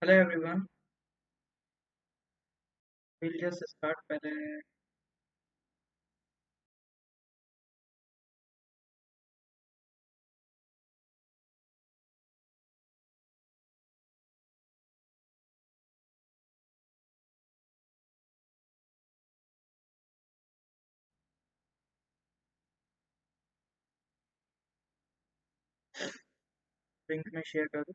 Hello everyone, we'll just start पहले। Link में share कर दो।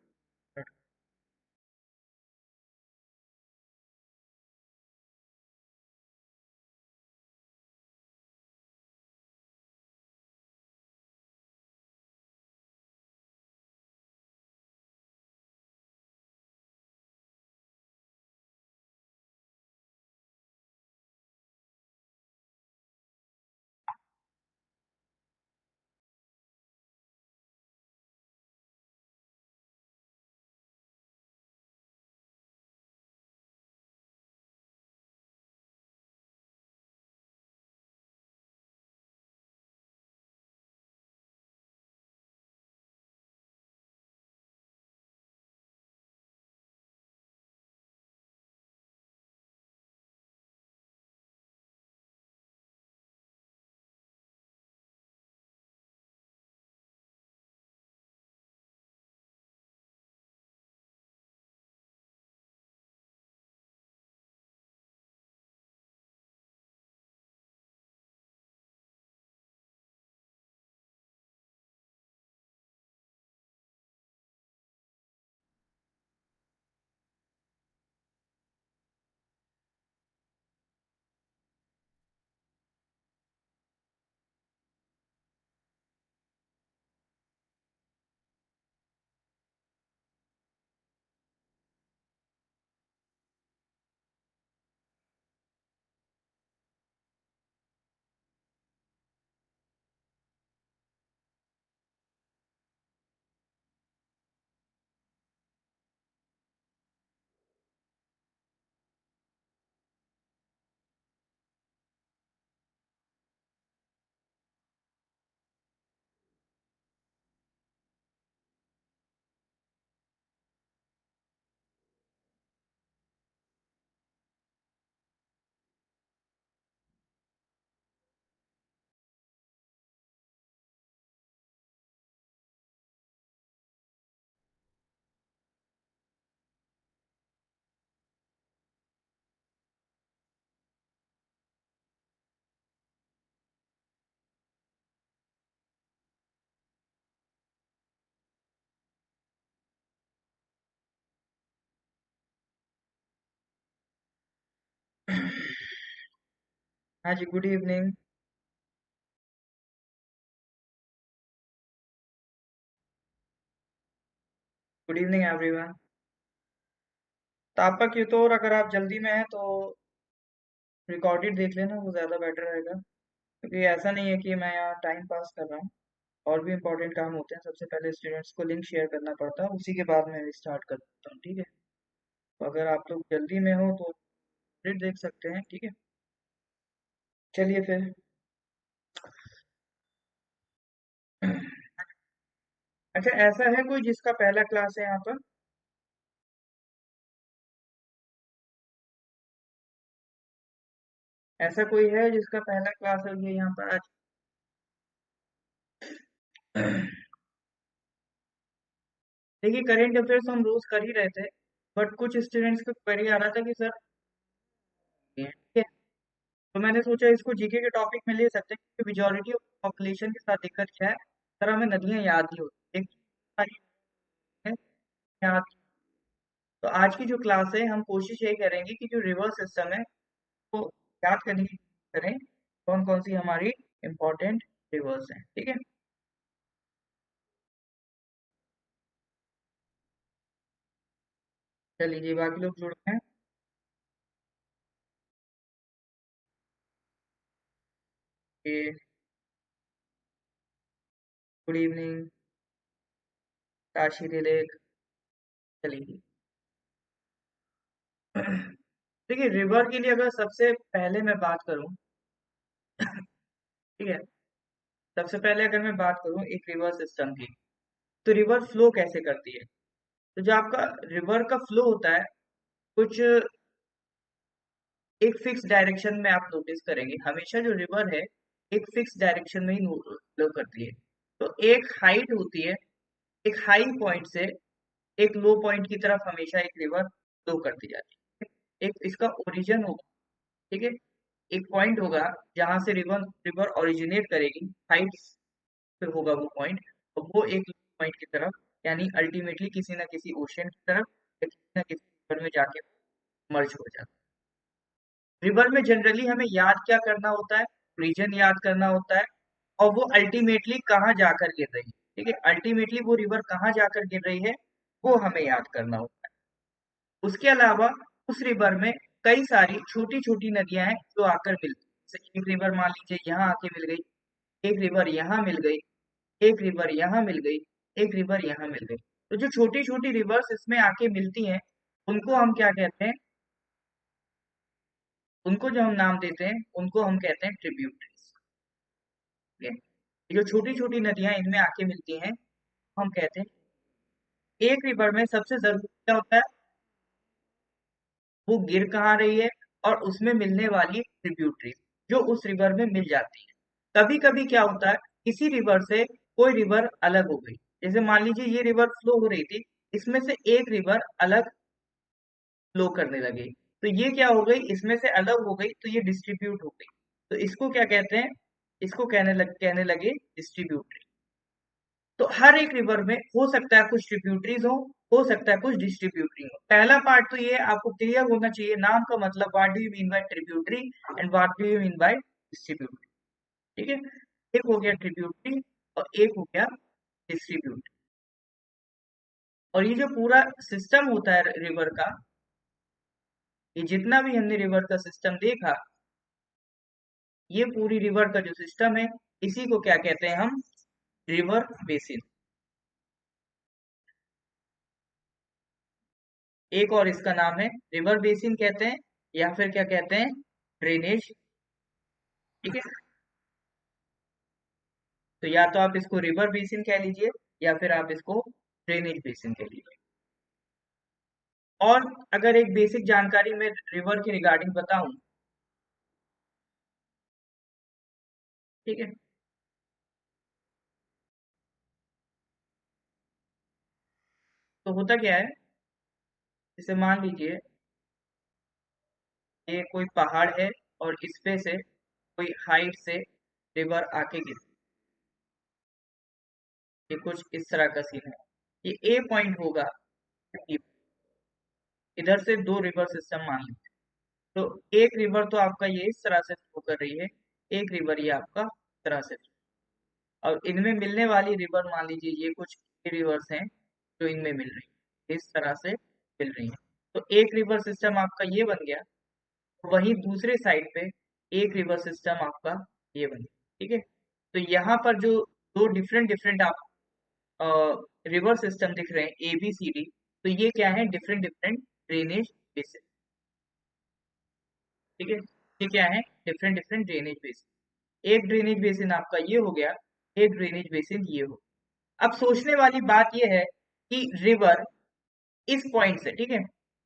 हाँ जी, good evening. Good evening everyone. तो आपका क्यों अगर आप जल्दी में हैं तो रिकॉर्डेड देख लेना, वो ज़्यादा बेटर रहेगा। क्योंकि ऐसा नहीं है कि मैं यहाँ टाइम पास कर रहा हूँ, और भी इम्पोर्टेंट काम होते हैं। सबसे पहले स्टूडेंट्स को लिंक शेयर करना पड़ता है, उसी के बाद मैं स्टार्ट कर देता हूँ, ठीक है। तो अगर आप लोग जल्दी में हो तो फिर देख सकते हैं, ठीक है। चलिए फिर। अच्छा, ऐसा है कोई जिसका पहला क्लास है यहाँ पर? ऐसा कोई है जिसका पहला क्लास है ये यहाँ पर आज? देखिए, करेंट अफेयर्स हम रोज कर ही रहे थे, बट कुछ स्टूडेंट्स को क्वेरी आ रहा था कि सर ये, ठीक है। तो मैंने सोचा इसको जीके के टॉपिक में ले सकते हैं, क्योंकि मेजोरिटी ऑफ पॉपुलेशन के साथ दिक्कत क्या है, सर हमें नदियां याद नहीं होती, एक सारी है याद। तो आज की जो क्लास है हम कोशिश यही करेंगे कि जो रिवर सिस्टम है वो याद करने की कोशिश करें, कौन कौन सी हमारी इम्पोर्टेंट रिवर्स हैं, ठीक है। चलिए जी, बाकी लोग जुड़ गए हैं। ये गुड इवनिंग काशी दिलेख। चलिए। देखिए, रिवर के लिए अगर सबसे पहले मैं बात करूं, ठीक है, सबसे पहले अगर मैं बात करूं एक रिवर सिस्टम की, तो रिवर फ्लो कैसे करती है। तो जो आपका रिवर का फ्लो होता है, कुछ एक फिक्स डायरेक्शन में आप नोटिस करेंगे, हमेशा जो रिवर है एक फिक्स डायरेक्शन में ही फ्लो करती है। तो एक हाइट होती है, एक हाई पॉइंट से एक लो पॉइंट की तरफ हमेशा एक रिवर फ्लो करती जाती है। एक इसका ओरिजिन होगा, ठीक है, एक पॉइंट होगा जहां से रिवर रिवर ओरिजिनेट करेगी, हाइट्स पे होगा वो पॉइंट, और वो एक पॉइंट की तरफ, यानी अल्टीमेटली किसी ना किसी ओशन की तरफ या किसी ना किसी रिवर में जाके मर्ज हो जाता है। रिवर में जनरली हमें याद क्या करना होता है, रीजन याद करना होता है, और वो अल्टीमेटली कहाँ जाकर गिर रही है, ठीक है, अल्टीमेटली वो रिवर कहाँ जाकर गिर रही है वो हमें याद करना होता है। उसके अलावा उस रिवर में कई सारी छोटी छोटी नदियां हैं जो आकर मिलती हैं। जैसे एक रिवर मान लीजिए यहाँ आके मिल गई, एक रिवर यहाँ मिल गई, एक रिवर यहाँ मिल गई, एक रिवर यहाँ मिल गई। तो जो छोटी छोटी रिवर्स इसमें आके मिलती हैं, उनको हम क्या कहते हैं, उनको जो हम नाम देते हैं उनको हम कहते हैं ट्रिब्यूटरीज। ठीक है, ये जो छोटी छोटी नदियां इनमें आके मिलती हैं हम कहते हैं, एक रिवर में सबसे जरूरी क्या होता है, वो गिर कहाँ रही है और उसमें मिलने वाली ट्रिब्यूटरी जो उस रिवर में मिल जाती है। कभी कभी क्या होता है, किसी रिवर से कोई रिवर अलग हो गई, जैसे मान लीजिए ये रिवर फ्लो हो रही थी, इसमें से एक रिवर अलग फ्लो करने लगी, तो ये क्या हो गई, इसमें से अलग हो गई तो ये डिस्ट्रीब्यूट हो गई। तो इसको क्या कहते हैं, इसको कहने लगे डिस्ट्रीब्यूटरी। तो हर एक रिवर में हो सकता है कुछ ट्रिब्यूटरीज हो सकता है कुछ डिस्ट्रीब्यूटरी हो। पहला पार्ट तो ये आपको क्लियर होना चाहिए, नाम का मतलब what do you mean by tributary and what do you mean by distributary. ठीक है, एक हो गया ट्रिब्यूटरी और एक हो गया डिस्ट्रीब्यूटरी। और ये जो पूरा सिस्टम होता है रिवर का, ये जितना भी हमने रिवर का सिस्टम देखा, ये पूरी रिवर का जो सिस्टम है, इसी को क्या कहते हैं हम, रिवर बेसिन। एक और इसका नाम है रिवर बेसिन कहते हैं, या फिर क्या कहते हैं, ड्रेनेज। ठीक है, तो या तो आप इसको रिवर बेसिन कह लीजिए या फिर आप इसको ड्रेनेज बेसिन कह लीजिए। और अगर एक बेसिक जानकारी मैं रिवर के रिगार्डिंग बताऊं, ठीक है, तो होता क्या है, जैसे मान लीजिए ये कोई पहाड़ है और इस पे से कोई हाइट से रिवर आके गिर, ये कुछ इस तरह का सीन है, ये ए पॉइंट होगा, इधर से दो रिवर सिस्टम मान लीजिए। तो एक रिवर तो आपका ये इस तरह से फ्लो कर रही है, एक रिवर ये आपका इस तरह से, और इनमें मिलने वाली रिवर मान लीजिए ये कुछ रिवर्स हैं जो इनमें मिल रही है, इस तरह से मिल रही है। तो एक रिवर सिस्टम आपका ये बन गया, वहीं दूसरे साइड पे एक रिवर सिस्टम आपका ये बन गया। ठीक है, तो यहाँ पर जो दो डिफरेंट डिफरेंट आप रिवर सिस्टम दिख रहे हैं, ए बी सी डी, तो ये क्या है, डिफरेंट डिफरेंट ड्रेनेज बेसिन। ठीक है, ये क्या है, डिफरेंट डिफरेंट ड्रेनेज बेसिन। एक ड्रेनेज बेसिन आपका ये हो गया, एक ड्रेनेज बेसिन ये हो। अब सोचने वाली बात ये है कि रिवर इस पॉइंट से, ठीक है,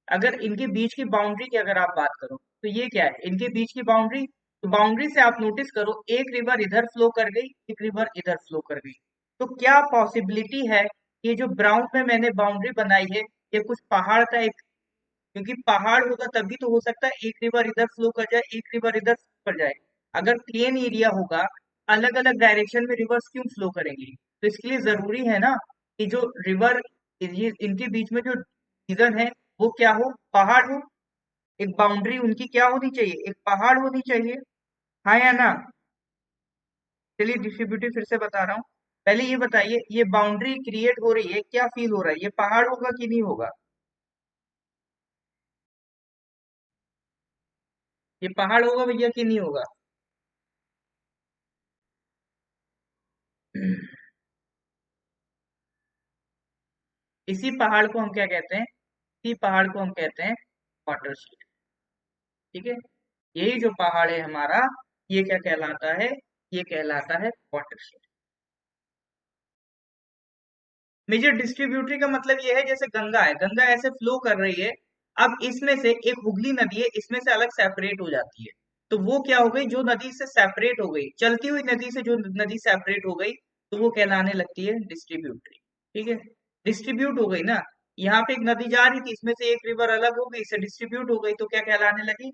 अगर इनके बीच की बाउंड्री की अगर आप बात करो तो ये क्या है, इनके बीच की बाउंड्री, तो बाउंड्री से आप नोटिस करो एक रिवर इधर फ्लो कर गई, एक रिवर इधर फ्लो कर गई। तो क्या पॉसिबिलिटी है, ये जो ब्राउन में मैंने बाउंड्री बनाई है, ये कुछ पहाड़ का एक, क्योंकि पहाड़ होगा तभी तो हो सकता है एक रिवर इधर फ्लो कर जाए एक रिवर इधर फ्लो कर जाए। अगर प्लेन एरिया होगा, अलग अलग डायरेक्शन में रिवर्स क्यों फ्लो करेंगी, तो इसके लिए जरूरी है ना कि जो रिवर, ये इनके बीच में जो रीजन है वो क्या हो, पहाड़ हो, एक बाउंड्री उनकी क्या होनी चाहिए, एक पहाड़ होनी चाहिए। हाँ या ना। चलिए डिस्ट्रीब्यूटिव फिर से बता रहा हूँ, पहले ये बताइए, ये बाउंड्री क्रिएट हो रही है, क्या फील हो रहा है, ये पहाड़ होगा कि नहीं होगा, ये पहाड़ होगा भैया कि नहीं होगा। इसी पहाड़ को हम क्या कहते हैं, इसी पहाड़ को हम कहते हैं वाटरशेड। ठीक है, यही जो पहाड़ है हमारा, ये क्या कहलाता है, ये कहलाता है वाटरशेड। मेजर डिस्ट्रीब्यूटरी का मतलब ये है, जैसे गंगा है, गंगा ऐसे फ्लो कर रही है, अब इसमें से एक हुगली नदी है, इसमें से अलग सेपरेट हो जाती है, तो वो क्या हो गई, जो नदी से सेपरेट हो गई, चलती हुई नदी से जो नदी सेपरेट हो गई, तो वो कहलाने लगती है डिस्ट्रीब्यूटरी। ठीक है, डिस्ट्रीब्यूट हो गई ना, यहाँ पे एक नदी जा रही थी, इसमें से एक रिवर अलग हो गई, इससे डिस्ट्रीब्यूट हो गई, तो क्या कहलाने लगी।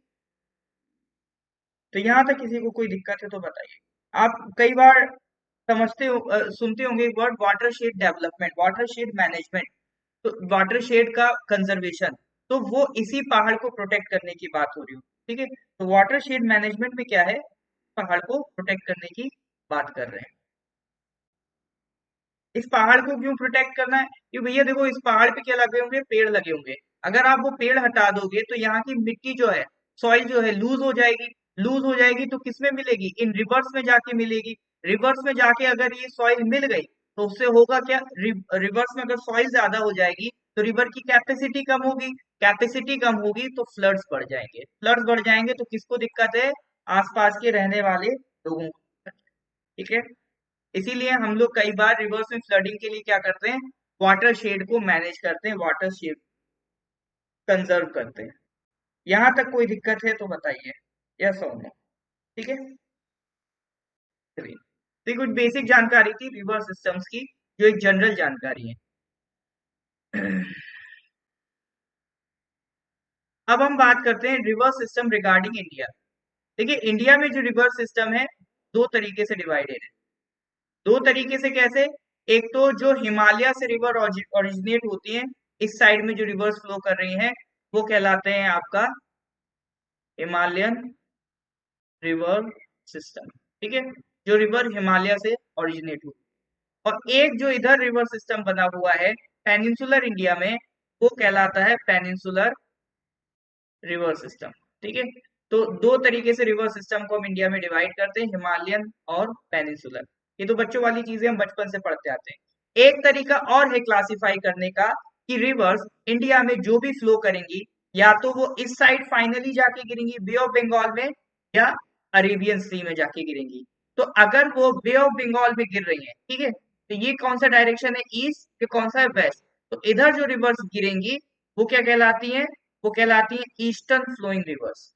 तो यहाँ तक किसी को कोई दिक्कत है तो बताइए। आप कई बार सुनते होंगे एक word, watershed development, watershed management, तो वाटरशेड का कंजर्वेशन, तो वो इसी पहाड़ को प्रोटेक्ट करने की बात हो रही हो। ठीक है, तो वाटरशेड मैनेजमेंट में क्या है, पहाड़ को प्रोटेक्ट करने की बात कर रहे हैं। इस पहाड़ को क्यों प्रोटेक्ट करना है, कि भैया देखो इस पहाड़ पे क्या लगे होंगे, पेड़ लगे होंगे, अगर आप वो पेड़ हटा दोगे तो यहाँ की मिट्टी जो है, सॉइल जो है लूज हो जाएगी, लूज हो जाएगी तो किसमें मिलेगी, इन रिवर्स में जाके मिलेगी, रिवर्स में जाके अगर ये सॉइल मिल गई, तो उससे होगा क्या, रिवर्स में अगर सॉइल ज्यादा हो जाएगी, तो रिवर की कैपेसिटी कम होगी, कैपेसिटी कम होगी तो फ्लड्स बढ़ जाएंगे, फ्लड्स बढ़ जाएंगे तो किसको दिक्कत है, आसपास के रहने वाले लोगों को। ठीक है, इसीलिए हम लोग कई बार रिवर्स में फ्लडिंग के लिए क्या करते हैं, वाटर शेड को मैनेज करते हैं, वाटर शेड कंजर्व करते हैं। यहां तक कोई दिक्कत है तो बताइए, यस और नो। ठीक है, चलिए, तो ये कुछ बेसिक जानकारी थी रिवर सिस्टम्स की, जो एक जनरल जानकारी है। अब हम बात करते हैं रिवर सिस्टम रिगार्डिंग इंडिया। देखिए, इंडिया में जो रिवर सिस्टम है, दो तरीके से डिवाइडेड है, दो तरीके से कैसे, एक तो जो हिमालय से रिवर ओरिजिनेट होती है, इस साइड में जो रिवर्स फ्लो कर रही हैं, वो कहलाते हैं आपका हिमालयन रिवर सिस्टम। ठीक है, जो रिवर हिमालय से ओरिजिनेट हुई, और एक जो इधर रिवर सिस्टम बना हुआ है पेनिनसुलर इंडिया में, वो कहलाता है पेनिनसुलर रिवर सिस्टम। ठीक है, तो दो तरीके से रिवर सिस्टम को हम इंडिया में डिवाइड करते हैं, हिमालयन और पेनिनसुलर। ये तो बच्चों वाली चीजें हम बचपन से पढ़ते आते हैं। एक तरीका और है क्लासिफाई करने का, कि रिवर्स इंडिया में जो भी फ्लो करेंगी, या तो वो इस साइड फाइनली जाके गिरेंगी बे ऑफ बंगाल में, या अरेबियन सी में जाके गिरेंगी। तो अगर वो बे ऑफ बंगाल में गिर रही है, ठीक है, तो ये कौन सा डायरेक्शन है, ईस्ट, ये कौन सा है, वेस्ट, तो इधर जो रिवर्स गिरेंगी, वो क्या कहलाती है, वो कहलाती है ईस्टर्न फ्लोइंग रिवर्स।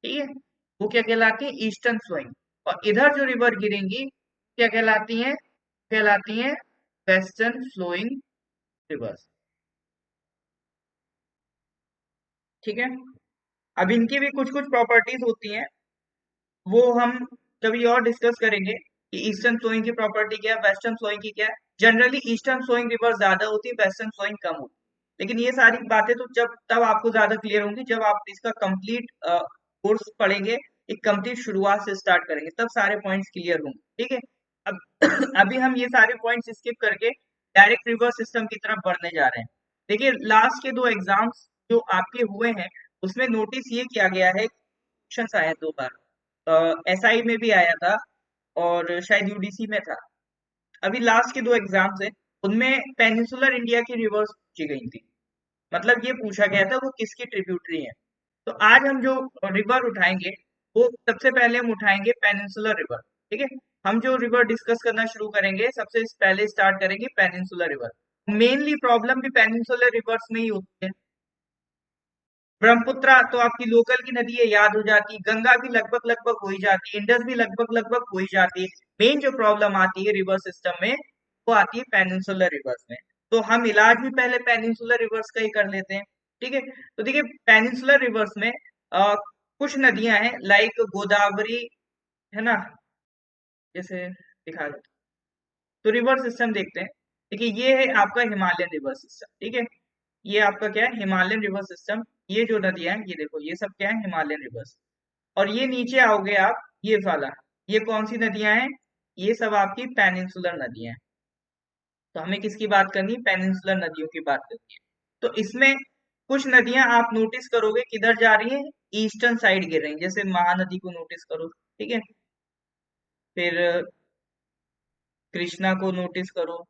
ठीक है, वो क्या कहलाती है, ईस्टर्न फ्लोइंग। और इधर जो रिवर गिरेंगी, क्या कहलाती है, कहलाती है वेस्टर्न फ्लोइंग रिवर्स। ठीक है, अब इनकी भी कुछ कुछ प्रॉपर्टीज होती हैं, वो हम कभी और डिस्कस करेंगे, कि ईस्टर्न फ्लोइंग की प्रॉपर्टी क्या है, वेस्टर्न फ्लोइंग की क्या है। जनरली ईस्टर्न फ्लोइंग रिवर ज्यादा होती है, वेस्टर्न फ्लोइंग कम होती है, लेकिन ये सारी बातें तो जब तब आपको ज्यादा क्लियर होंगी, जब आप इसका कंप्लीट कोर्स पढ़ेंगे, एक कंप्लीट शुरुआत से स्टार्ट करेंगे, तब सारे पॉइंट्स क्लियर होंगे। ठीक है, अब अभी हम ये सारे पॉइंट्स स्किप करके डायरेक्ट रिवर सिस्टम की तरफ बढ़ने जा रहे हैं। देखिए, लास्ट के दो एग्जाम्स जो आपके हुए हैं, उसमें नोटिस ये किया गया है, क्वेश्चंस आए हैं दो बार, एसआई में भी आया था, और शायद यूडीसी में था। अभी लास्ट के दो एग्जाम्स हैं, उनमें पेनिनसुलर इंडिया की रिवर्स पूछी गई थी, मतलब ये पूछा गया था वो किसकी ट्रिब्यूटरी है। तो आज हम जो रिवर उठाएंगे, वो सबसे पहले हम उठाएंगे पेनिनसुलर रिवर। ठीक है, हम जो रिवर डिस्कस करना शुरू करेंगे, सबसे पहले स्टार्ट करेंगे पेनिनसुलर रिवर। मेनली प्रॉब्लम भी पेनिनसुलर रिवर्स में ही होती है। ब्रह्मपुत्रा तो आपकी लोकल की नदी है, याद हो जाती, गंगा भी लगभग लगभग हो ही जाती, इंडस भी लगभग लगभग हो ही जाती है। मेन जो प्रॉब्लम आती है रिवर सिस्टम में, वो आती है पेनिनसुलर रिवर्स में। तो हम इलाज भी पहले पेनिनसुलर रिवर्स का ही कर लेते हैं। ठीक है, तो देखिए, पेनिनसुलर रिवर्स में कुछ नदियां हैं, लाइक गोदावरी, है ना, जैसे दिखा देते, तो रिवर सिस्टम देखते हैं। देखिए, ये है आपका हिमालयन रिवर सिस्टम। ठीक है, ये आपका क्या है, हिमालयन रिवर सिस्टम। ये जो नदियां हैं, ये देखो, ये सब क्या है, हिमालयन रिवर्स। और ये नीचे आओगे आप, ये वाला, ये कौन सी नदियां हैं, ये सब आपकी पेनिनसुलर नदियां हैं। तो हमें किसकी बात करनी है, पेनिनसुलर नदियों की बात करनी है। तो इसमें कुछ नदियां आप नोटिस करोगे किधर जा रही हैं, ईस्टर्न साइड गिर रही हैं, जैसे महानदी को नोटिस करो। ठीक है, फिर कृष्णा को नोटिस करो,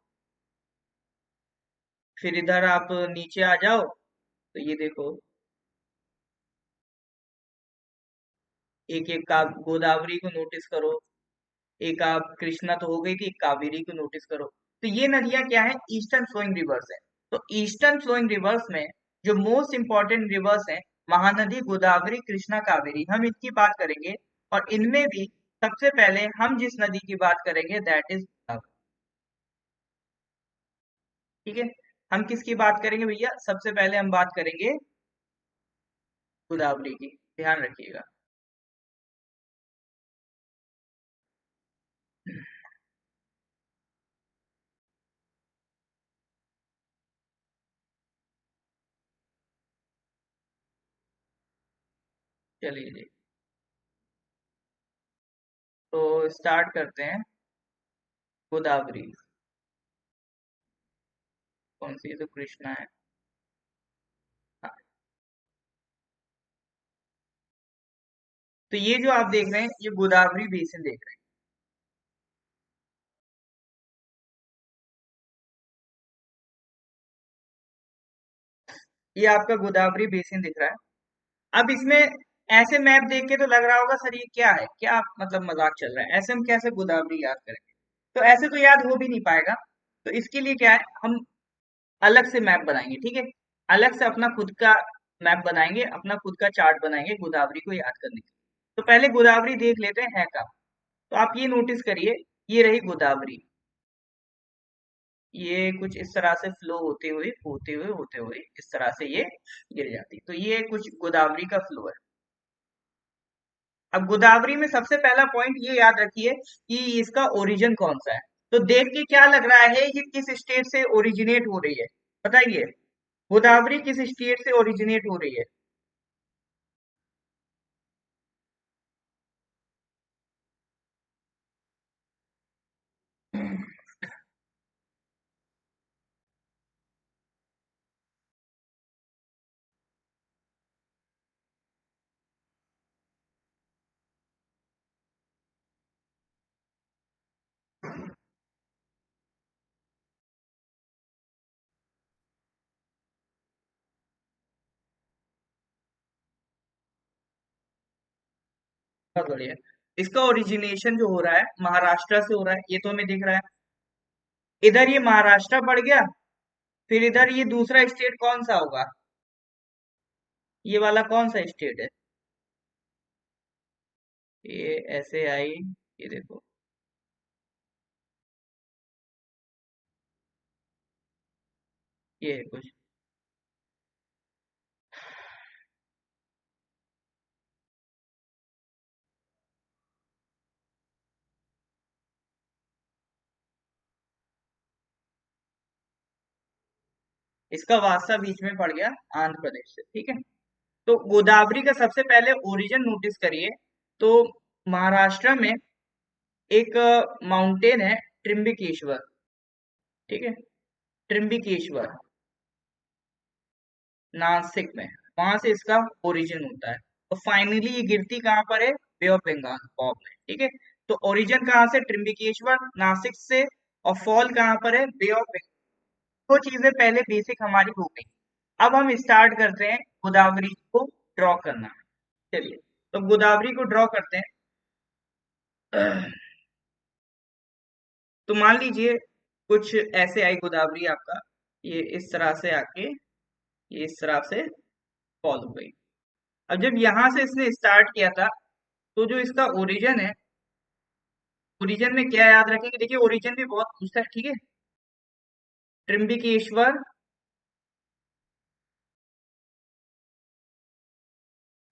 फिर इधर आप नीचे आ जाओ, तो ये देखो, एक एक का गोदावरी को नोटिस करो, एक आप कृष्णा तो हो गई थी, कावेरी को नोटिस करो। तो ये नदियां क्या है, ईस्टर्न फ्लोइंग रिवर्स है। तो ईस्टर्न फ्लोइंग रिवर्स में जो मोस्ट इंपॉर्टेंट रिवर्स है, महानदी, गोदावरी, कृष्णा, कावेरी, हम इनकी बात करेंगे। और इनमें भी सबसे पहले हम जिस नदी की बात करेंगे दैट इज गोदावरी। ठीक है, हम किसकी बात करेंगे भैया, सबसे पहले हम बात करेंगे गोदावरी की, ध्यान रखिएगा। चलिए जी, तो स्टार्ट करते हैं। गोदावरी कौन सी है, तो कृष्णा है। हाँ, तो ये जो आप देख रहे हैं ये गोदावरी बेसिन देख रहे हैं, ये आपका गोदावरी बेसिन दिख रहा है। अब इसमें ऐसे मैप देख के तो लग रहा होगा सर ये क्या है, क्या मतलब मजाक चल रहा है, ऐसे हम कैसे गोदावरी याद करेंगे। तो ऐसे तो याद हो भी नहीं पाएगा। तो इसके लिए क्या है, हम अलग से मैप बनाएंगे। ठीक है, अलग से अपना खुद का मैप बनाएंगे, अपना खुद का चार्ट बनाएंगे गोदावरी को याद करने के लिए। तो पहले गोदावरी देख लेते हैं है कहाँ। तो आप ये नोटिस करिए, ये रही गोदावरी। ये कुछ इस तरह से फ्लो होते हुए होते हुए इस तरह से ये गिर जाती। तो ये कुछ गोदावरी का फ्लो है। अब गोदावरी में सबसे पहला पॉइंट ये याद रखिए कि इसका ओरिजिन कौन सा है। तो देख के क्या लग रहा है ये किस स्टेट से ओरिजिनेट हो रही है, बताइए। गोदावरी किस स्टेट से ओरिजिनेट हो रही है। बहुत बढ़िया। इसका ओरिजिनेशन जो हो रहा है महाराष्ट्र से हो रहा है, ये तो हमें दिख रहा है। इधर ये महाराष्ट्र पड़ गया, फिर इधर ये दूसरा स्टेट कौन सा होगा, ये वाला कौन सा स्टेट है। ये ऐसे आई, ये देखो, ये है कुछ। इसका वास्ता बीच में पड़ गया आंध्र प्रदेश से। ठीक है, तो गोदावरी का सबसे पहले ओरिजिन नोटिस करिए। तो महाराष्ट्र में एक माउंटेन है त्रिम्बकेश्वर। ठीक है, त्रिम्बकेश्वर नासिक में, वहां से इसका ओरिजिन होता है। तो फाइनली ये गिरती कहाँ पर है, बे ऑफ बंगाल फॉल में। ठीक है, तो ओरिजिन कहाँ से, त्रिम्बकेश्वर नासिक से। और फॉल कहाँ पर है, बे ऑफ बंगाल। दो चीजें पहले बेसिक हमारी हो गई। अब हम स्टार्ट करते हैं गोदावरी को ड्रॉ करना। चलिए, तो गोदावरी को ड्रॉ करते हैं। तो मान लीजिए कुछ ऐसे आई गोदावरी आपका, ये इस तरह से आके ये इस तरह से फॉल हो गई। अब जब यहाँ से इसने स्टार्ट किया था, तो जो इसका ओरिजिन है, ओरिजिन में क्या याद रखेंगे, देखिए ओरिजिन भी बहुत पूछता है। ठीक है, त्रिम्बकेश्वर,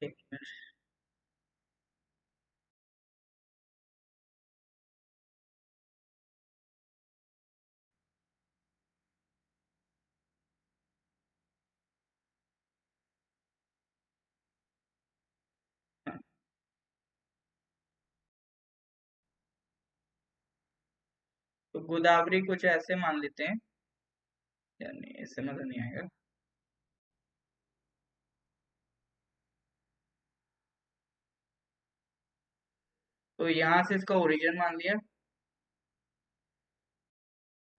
एक मिनट, हाँ, तो गोदावरी कुछ ऐसे मान लेते हैं, यानी ऐसे मजा नहीं आएगा। तो यहाँ से इसका ओरिजिन मान लिया।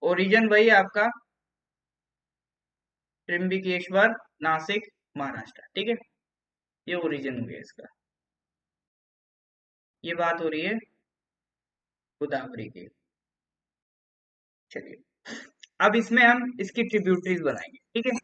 ओरिजिन वही आपका त्रिम्बकेश्वर नासिक महाराष्ट्र। ठीक है, ये ओरिजिन हो गया इसका। ये बात हो रही है गोदावरी की। चलिए, अब इसमें हम इसकी ट्रिब्यूटरीज बनाएंगे, ठीक है।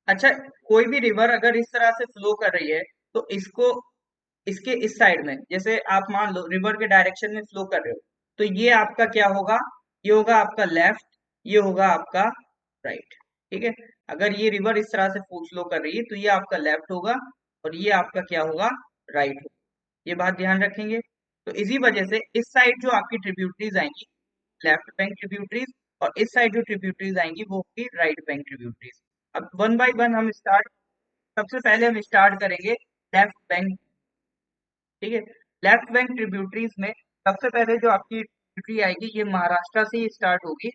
अच्छा, कोई भी रिवर अगर इस तरह से फ्लो कर रही है, तो इसको इसके इस साइड में, जैसे आप मान लो रिवर के डायरेक्शन में फ्लो कर रहे हो, तो ये आपका क्या होगा? ये होगा आपका लेफ्ट, ये होगा आपका राइट, ठीक है। अगर ये रिवर इस तरह से फ्लो कर रही है, तो ये आपका लेफ्ट होगा और ये आपका क्या होगा? राइट होगा। ये बात ध्यान रखेंगे। तो इसी वजह से इस साइड जो आपकी ट्रिब्यूटरीज आएंगी, लेफ्ट बैंक ट्रिब्यूटरीज, और इस साइड जो ट्रिब्यूटरीज आएंगी वो होगी राइट बैंक ट्रिब्यूटरीज। अब वन बाय वन हम स्टार्ट, सबसे पहले हम स्टार्ट करेंगे लेफ्ट बैंक, ठीक है। लेफ्ट बैंक ट्रिब्यूटरीज में सबसे पहले जो आपकी ट्रिब्यूटरी आएगी, ये महाराष्ट्र से ही स्टार्ट होगी,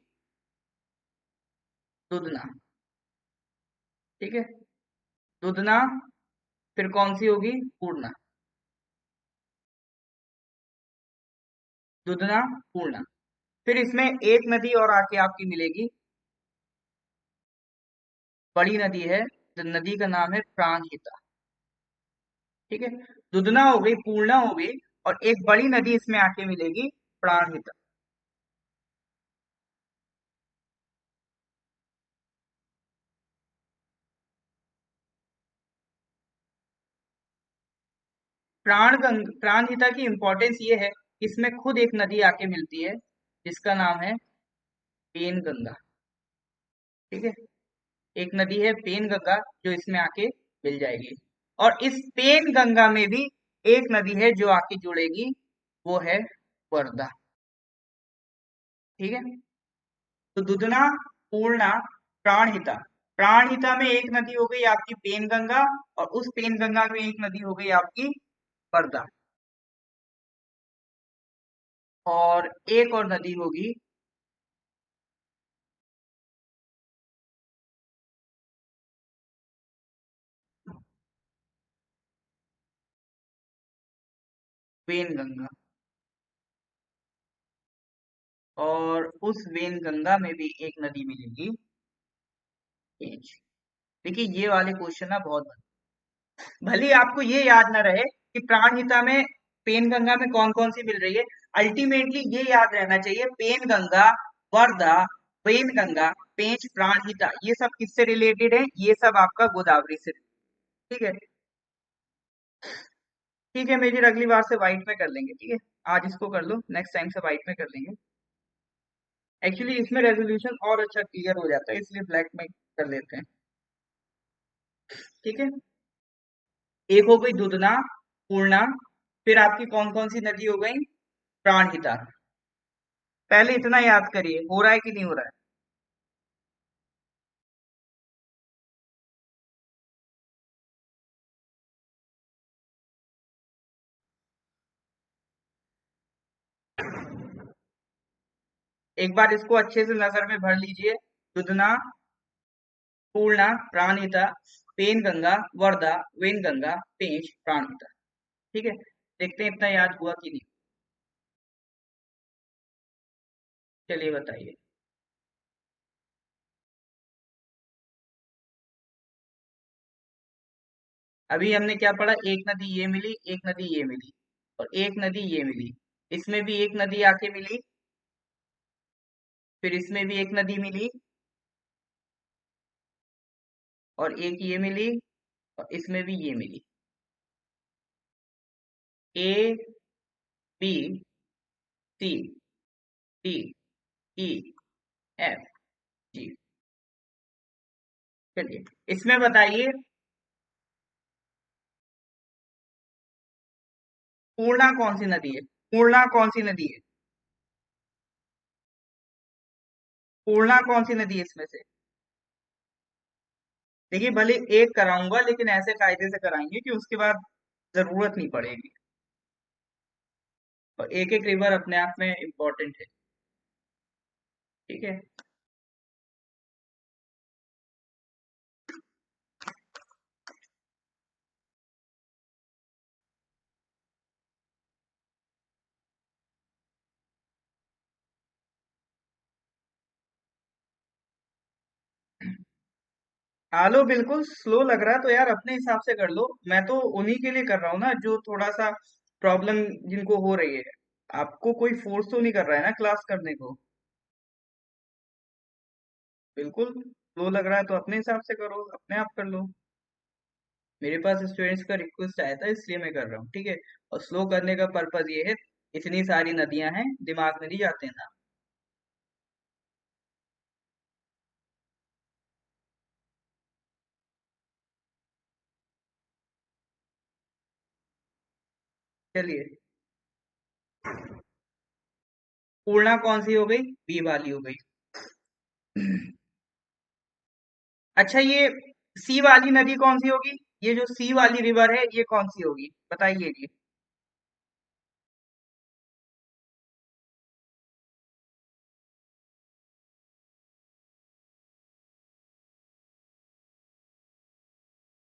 दुधना, ठीक है। दुधना, फिर कौन सी होगी? पूर्णा, दुधना, पूर्णा। फिर इसमें एक नदी और आके आपकी मिलेगी, बड़ी नदी है, तो नदी का नाम है प्राणहिता, ठीक है। दुधना हो गई, पूर्णा हो गई, और एक बड़ी नदी इसमें आके मिलेगी, प्राणहिता। प्राणहिता की इंपॉर्टेंस ये है कि इसमें खुद एक नदी आके मिलती है, जिसका नाम है पेन गंगा, ठीक है। एक नदी है पेन गंगा, जो इसमें आके मिल जाएगी। और इस पेन गंगा में भी एक नदी है जो आके जुड़ेगी, वो है वर्धा, ठीक है। तो दुधना, पूर्णा, प्राणहिता। प्राणहिता में एक नदी हो गई आपकी पेन गंगा, और उस पेन गंगा में एक नदी हो गई आपकी वर्धा, और एक और नदी होगी वेन गंगा, और उस वेन गंगा में भी एक नदी मिलेगी, पेंच। देखिए ये वाले क्वेश्चन ना बहुत, भले ही आपको ये याद ना रहे कि प्राणहिता में पेन गंगा में कौन कौन सी मिल रही है, अल्टीमेटली ये याद रहना चाहिए, पेन गंगा, वर्धा, पेन गंगा, पेंच, प्राणहिता, ये सब किससे रिलेटेड है? ये सब आपका गोदावरी से, ठीक है। ठीक है मेजर, अगली बार से व्हाइट में कर लेंगे, ठीक है। आज इसको कर लो, नेक्स्ट टाइम से व्हाइट में कर लेंगे। एक्चुअली इसमें रेजोल्यूशन और अच्छा क्लियर हो जाता है, इसलिए ब्लैक में कर लेते हैं, ठीक है। एक हो गई दुधना, पूर्णा, फिर आपकी कौन कौन सी नदी हो गई? प्राणहिता। पहले इतना याद करिए, हो रहा है कि नहीं हो रहा है? एक बार इसको अच्छे से नजर में भर लीजिए। दुधना, पूर्णा, प्राणहिता, पेन गंगा, वर्धा, वेन गंगा, पेंच, प्राणहिता, ठीक है। देखते हैं इतना याद हुआ कि नहीं। चलिए बताइए। अभी हमने क्या पढ़ा? एक नदी ये मिली, एक नदी ये मिली, और एक नदी ये मिली। इसमें भी एक नदी आके मिली, फिर इसमें भी एक नदी मिली, और एक ये मिली, और इसमें भी ये मिली। ए, बी, सी, डी, ई, एफ, जी। चलिए इसमें बताइए, पूर्णा कौन सी नदी है? पूर्णा कौन सी नदी है? पूर्णा कौन सी नदी है इसमें से? देखिए भले एक कराऊंगा, लेकिन ऐसे कायदे से कराएंगे कि उसके बाद जरूरत नहीं पड़ेगी, और एक एक रिवर अपने आप में इम्पोर्टेंट है, ठीक है। आलो बिल्कुल स्लो लग रहा है तो यार अपने हिसाब से कर लो। मैं तो उन्हीं के लिए कर रहा हूँ ना जो थोड़ा सा प्रॉब्लम जिनको हो रही है। आपको कोई फोर्स तो नहीं कर रहा है ना क्लास करने को। बिल्कुल स्लो लग रहा है तो अपने हिसाब से करो, अपने आप कर लो। मेरे पास स्टूडेंट्स का रिक्वेस्ट आया था इसलिए मैं कर रहा हूँ, ठीक है। और स्लो करने का पर्पज ये है, इतनी सारी नदियां हैं दिमाग में नहीं जाते ना। चलिए। पूर्णा कौन सी हो गई? बी वाली हो गई। अच्छा, ये सी वाली नदी कौन सी होगी? ये जो सी वाली रिवर है ये कौन सी होगी, बताइए जी।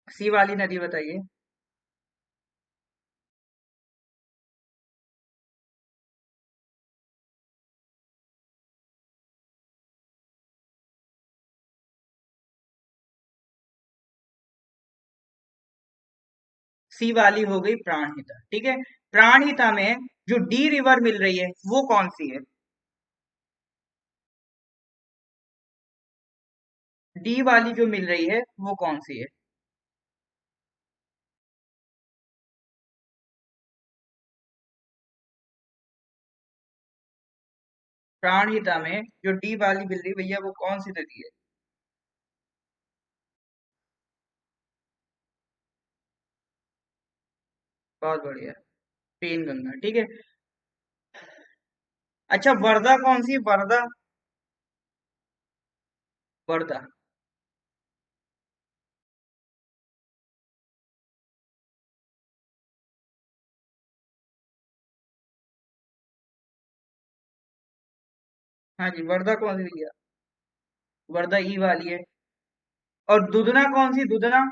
सी वाली नदी बताइए। सी वाली हो गई प्राणहिता, ठीक है। प्राणहिता में जो डी रिवर मिल रही है वो कौन सी है? डी वाली जो मिल रही है वो कौन सी है? प्राणहिता में जो डी वाली मिल रही है भैया वो कौन सी नदी है? बहुत बढ़िया। पेन गंगा, ठीक है। अच्छा, वर्धा कौन सी है? वर्धा। वर्धा। हाँ जी, वर्धा कौन सी भैया? वर्धा ई वाली है। और दुधना कौन सी? दुधना।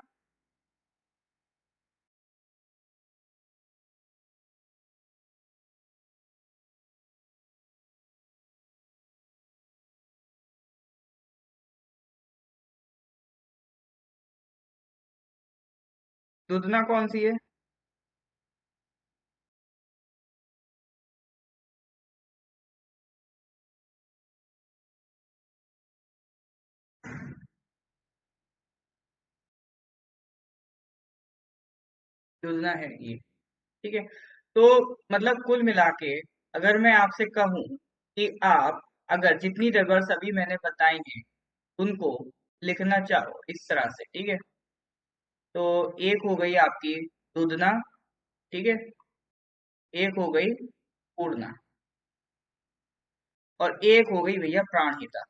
दुधना कौन सी है? दुधना है ये, ठीक है। तो मतलब कुल मिला के अगर मैं आपसे कहूं कि आप अगर जितनी रिवर्स अभी मैंने बताई हैं उनको लिखना चाहो इस तरह से, ठीक है। तो एक हो गई आपकी दुधना, ठीक है। एक हो गई पूर्णा। और एक हो गई भैया प्राणहिता।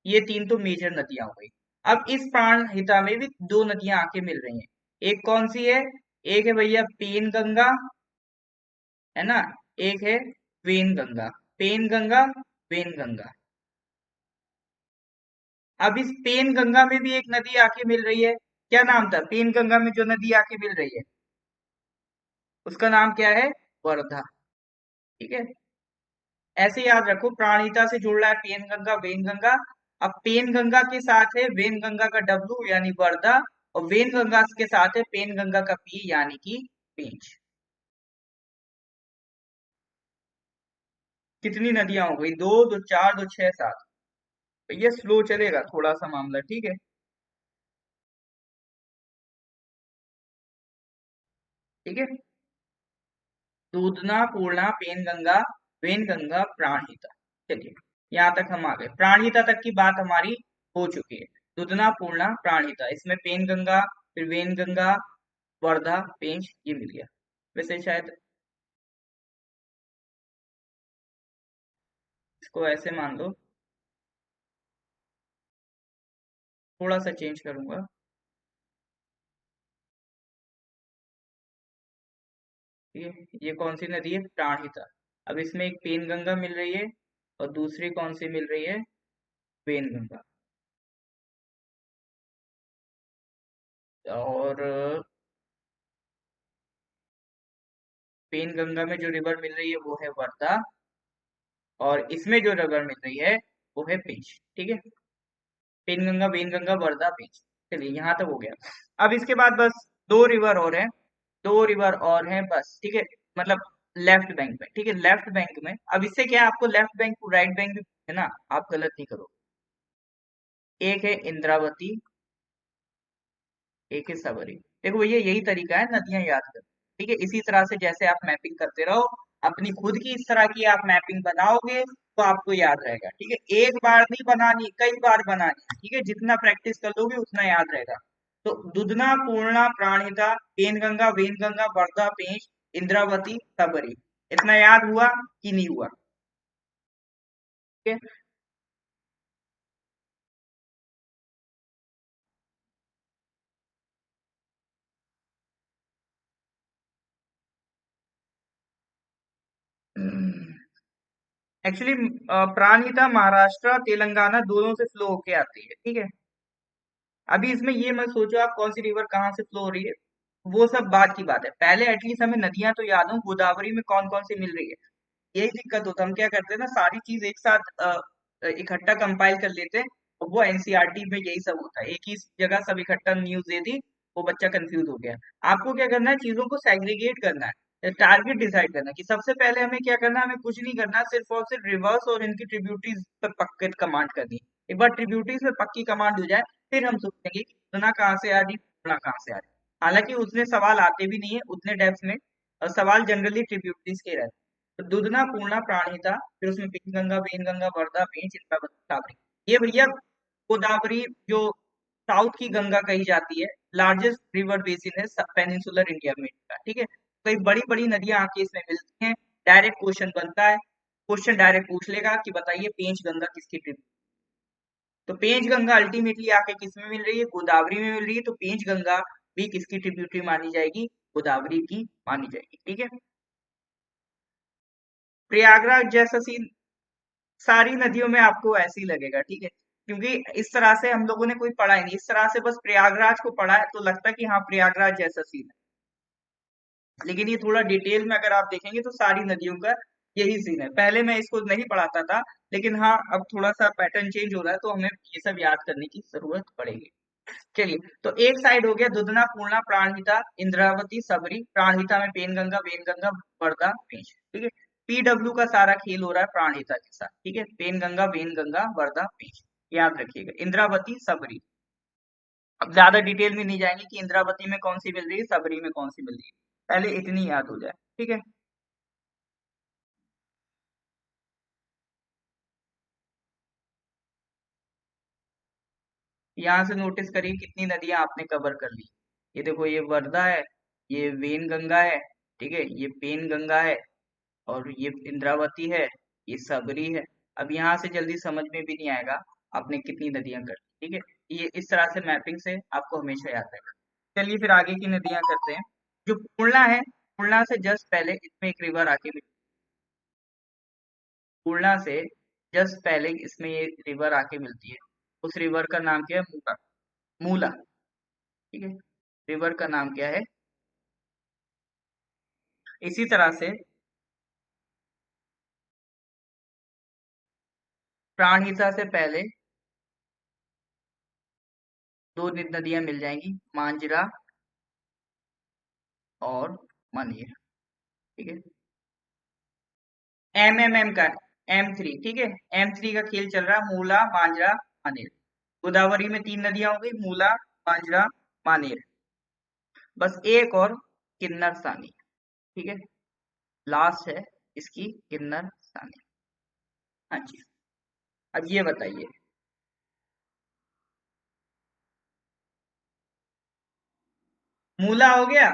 ये तीन तो मेजर नदियां हो गई। अब इस प्राणहिता में भी दो नदियां आके मिल रही हैं। एक कौन सी है? एक है भैया पेन गंगा, है ना। एक है when Ganga. Pen Ganga, when Ganga. अब इस पेन गंगा में भी एक नदी आके मिल रही है। क्या नाम था पेन गंगा में जो नदी आके मिल रही है? उसका नाम क्या है? वर्धा, ठीक है। ऐसे याद रखो, प्राणहिता से जुड़ रहा है पेन गंगा, वेन गंगा। अब पेन गंगा के साथ है वेन गंगा का डब्लू यानी वर्धा। और वेन गंगा के साथ है पेन गंगा का पी यानी कि पेंच। कितनी नदियां हो गई? दो, दो चार, दो छह, सात। ये स्लो चलेगा थोड़ा सा मामला, ठीक है। ठीक है। दूधना, पूर्णा, पेन गंगा, वेन गंगा, प्राणहिता। चलिए, यहाँ तक हम आ गए। प्राणहिता तक की बात हमारी हो चुकी है। दूधना, पूर्णा, प्राणहिता, इसमें पेन गंगा, फिर वेन गंगा, वर्धा, पेंच, ये मिल गया। वैसे शायद इसको ऐसे मान लो, थोड़ा सा चेंज करूंगा। ठीक है, ये कौन सी नदी है? प्राणहिता। अब इसमें एक पेन गंगा मिल रही है और दूसरी कौन सी मिल रही है? वेन गंगा। और पेन गंगा में जो रिवर मिल रही है वो है वर्धा। और इसमें जो रिवर मिल रही है वो है पेंच, ठीक है। पेन गंगा, वेन गंगा, वर्धा, पेंच। चलिए यहाँ तक हो गया। अब इसके बाद बस दो रिवर और हैं, दो रिवर और हैं बस, ठीक है। मतलब लेफ्ट बैंक में, ठीक है, लेफ्ट बैंक में। अब इससे क्या है, आपको लेफ्ट बैंक राइट बैंक भी है ना, आप गलत नहीं करो। एक है इंद्रावती, एक है सबरी। देखो भैया यही तरीका है नदियां याद कर, ठीक है। इसी तरह से जैसे आप मैपिंग करते रहो अपनी खुद की, इस तरह की आप मैपिंग बनाओगे तो आपको याद रहेगा, ठीक है। एक बार नहीं बनानी, कई बार बनानी, ठीक है। जितना प्रैक्टिस कर लोगे उतना याद रहेगा। तो दुधना, पूर्णा, प्राणहिता, पेनगंगा, वेनगंगा, वर्धा, पेंच, इंद्रावती, सबरी। इतना याद हुआ कि नहीं हुआ? ठीक है। एक्चुअली प्राणहिता महाराष्ट्र तेलंगाना दोनों से फ्लो होके आती है, ठीक है। अभी इसमें ये मत सोचो आप कौन सी रिवर कहाँ से फ्लो हो रही है, वो सब बात की बात है। पहले एटलीस्ट हमें नदियां तो याद हो, गोदावरी में कौन कौन सी मिल रही है। यही दिक्कत होता है, हम क्या करते हैं ना, सारी चीज एक साथ इकट्ठा कंपाइल कर लेते हैं। और वो एनसीईआरटी में यही सब होता है, एक ही जगह सब इकट्ठा न्यूज दे दी, वो बच्चा कंफ्यूज हो गया। आपको क्या करना है, चीजों को सेग्रीगेट करना है, टारगेट डिसाइड करना है कि सबसे पहले हमें क्या करना है। हमें कुछ नहीं करना, सिर्फ और सिर्फ रिवर्स और इनकी ट्रिब्यूटरीज पर पक्के कमांड करनी है। एक बार ट्रिब्यूटरीज में पक्की कमांड हो जाए, फिर हम सोचेंगे कि उतना कहाँ से आ रही, उतना कहाँ से आ रही। हालांकि उसमें सवाल आते भी नहीं है उतने डेप्थ में, और सवाल जनरली ट्रिब्यूटरीज के रहते हैं। तो दुधना, पूर्णा, प्राणहिता, फिर उसमें पेनगंगा, वेनगंगा, वर्धा, पेंच, इंद्रावती, साबरी। ये भैया गोदावरी जो साउथ की गंगा कही जाती है, लार्जेस्ट रिवर बेसिन है पेनिनसुलर इंडिया में का, ठीक है। कई बड़ी बड़ी नदियां आके इसमें मिलती हैं। डायरेक्ट क्वेश्चन बनता है, क्वेश्चन डायरेक्ट पूछ लेगा कि बताइए पेंच गंगा किसकी ट्रिब। तो पेंच गंगा अल्टीमेटली आके किस में मिल रही है, गोदावरी में मिल रही है। तो पेंच गंगा भी किसकी ट्रिब्यूटरी मानी जाएगी, गोदावरी की मानी जाएगी, ठीक है। प्रयागराज जैसा सीन सारी नदियों में आपको ऐसे ही लगेगा, ठीक है। क्योंकि इस तरह से हम लोगों ने कोई पढ़ा ही नहीं, इस तरह से बस प्रयागराज को पढ़ा है तो लगता है कि हाँ प्रयागराज जैसा सीन है। लेकिन ये थोड़ा डिटेल में अगर आप देखेंगे तो सारी नदियों का यही सीन है। पहले मैं इसको नहीं पढ़ाता था, लेकिन हाँ अब थोड़ा सा पैटर्न चेंज हो रहा है तो हमें ये सब याद करने की जरूरत पड़ेगी। चलिए, तो एक साइड हो गया दुधना, पूर्णा, प्राणहिता, इंद्रावती, सबरी। प्राणहिता में पेनगंगा, वेनगंगा, वर्धा, पेंच, ठीक है। पीडब्ल्यू का सारा खेल हो रहा है प्राणहिता के साथ, ठीक है। पेनगंगा, वेनगंगा, वर्धा, पेंच, याद रखिएगा। इंद्रावती, सबरी। अब ज्यादा डिटेल में नहीं जाएंगे कि इंद्रावती में कौन सी मिल रही है, सबरी में कौन सी मिल रही है, पहले इतनी याद हो जाए, ठीक है। यहाँ से नोटिस करिए कितनी नदियां आपने कवर कर ली। ये देखो, ये वर्धा है, ये वेन गंगा है, ठीक है, ये पेन गंगा है, और ये इंद्रावती है, ये सबरी है। अब यहाँ से जल्दी समझ में भी नहीं आएगा आपने कितनी नदियां कर ली, ठीक है। ये इस तरह से मैपिंग से आपको हमेशा याद रहेगा। चलिए फिर आगे की नदियां करते हैं। जो पूर्णा है, पूर्णा से जस्ट पहले इसमें एक रिवर आके पूर्णा से जस्ट पहले इसमें ये रिवर आके मिलती है। उस रिवर का नाम क्या है, मूला। मूला, ठीक है। रिवर का नाम क्या है। इसी तरह से प्राणहिता से पहले दो नदियां मिल जाएंगी, मांजरा और मनेर, ठीक है। एम का M3, ठीक है। M3 का खेल चल रहा है, मूला, मांजरा, मानेर। गोदावरी में तीन नदियां हो गई, मूला, मांजरा, मानेर। बस एक और, किन्नर सानी, ठीक है। लास्ट है इसकी किन्नर सानी। हाँ जी। अब ये बताइए, मूला हो गया।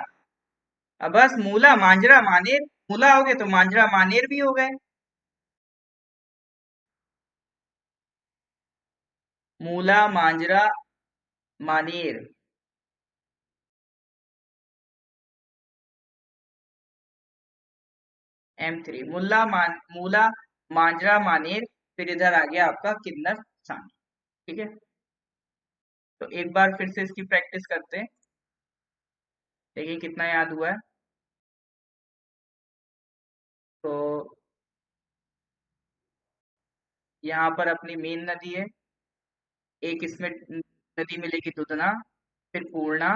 अब बस मूला, मांजरा, मानेर। मूला हो गए तो मांजरा, मानेर भी हो गए। मूला, मांजरा, मानेर। M3, मूला, मांजरा, मानेर। फिर इधर आ गया आपका किन्नर सानी, ठीक है। तो एक बार फिर से इसकी प्रैक्टिस करते हैं, देखिए कितना याद हुआ है। तो यहाँ पर अपनी मेन नदी है, एक इसमें नदी मिलेगी दुधना, फिर पूर्णा,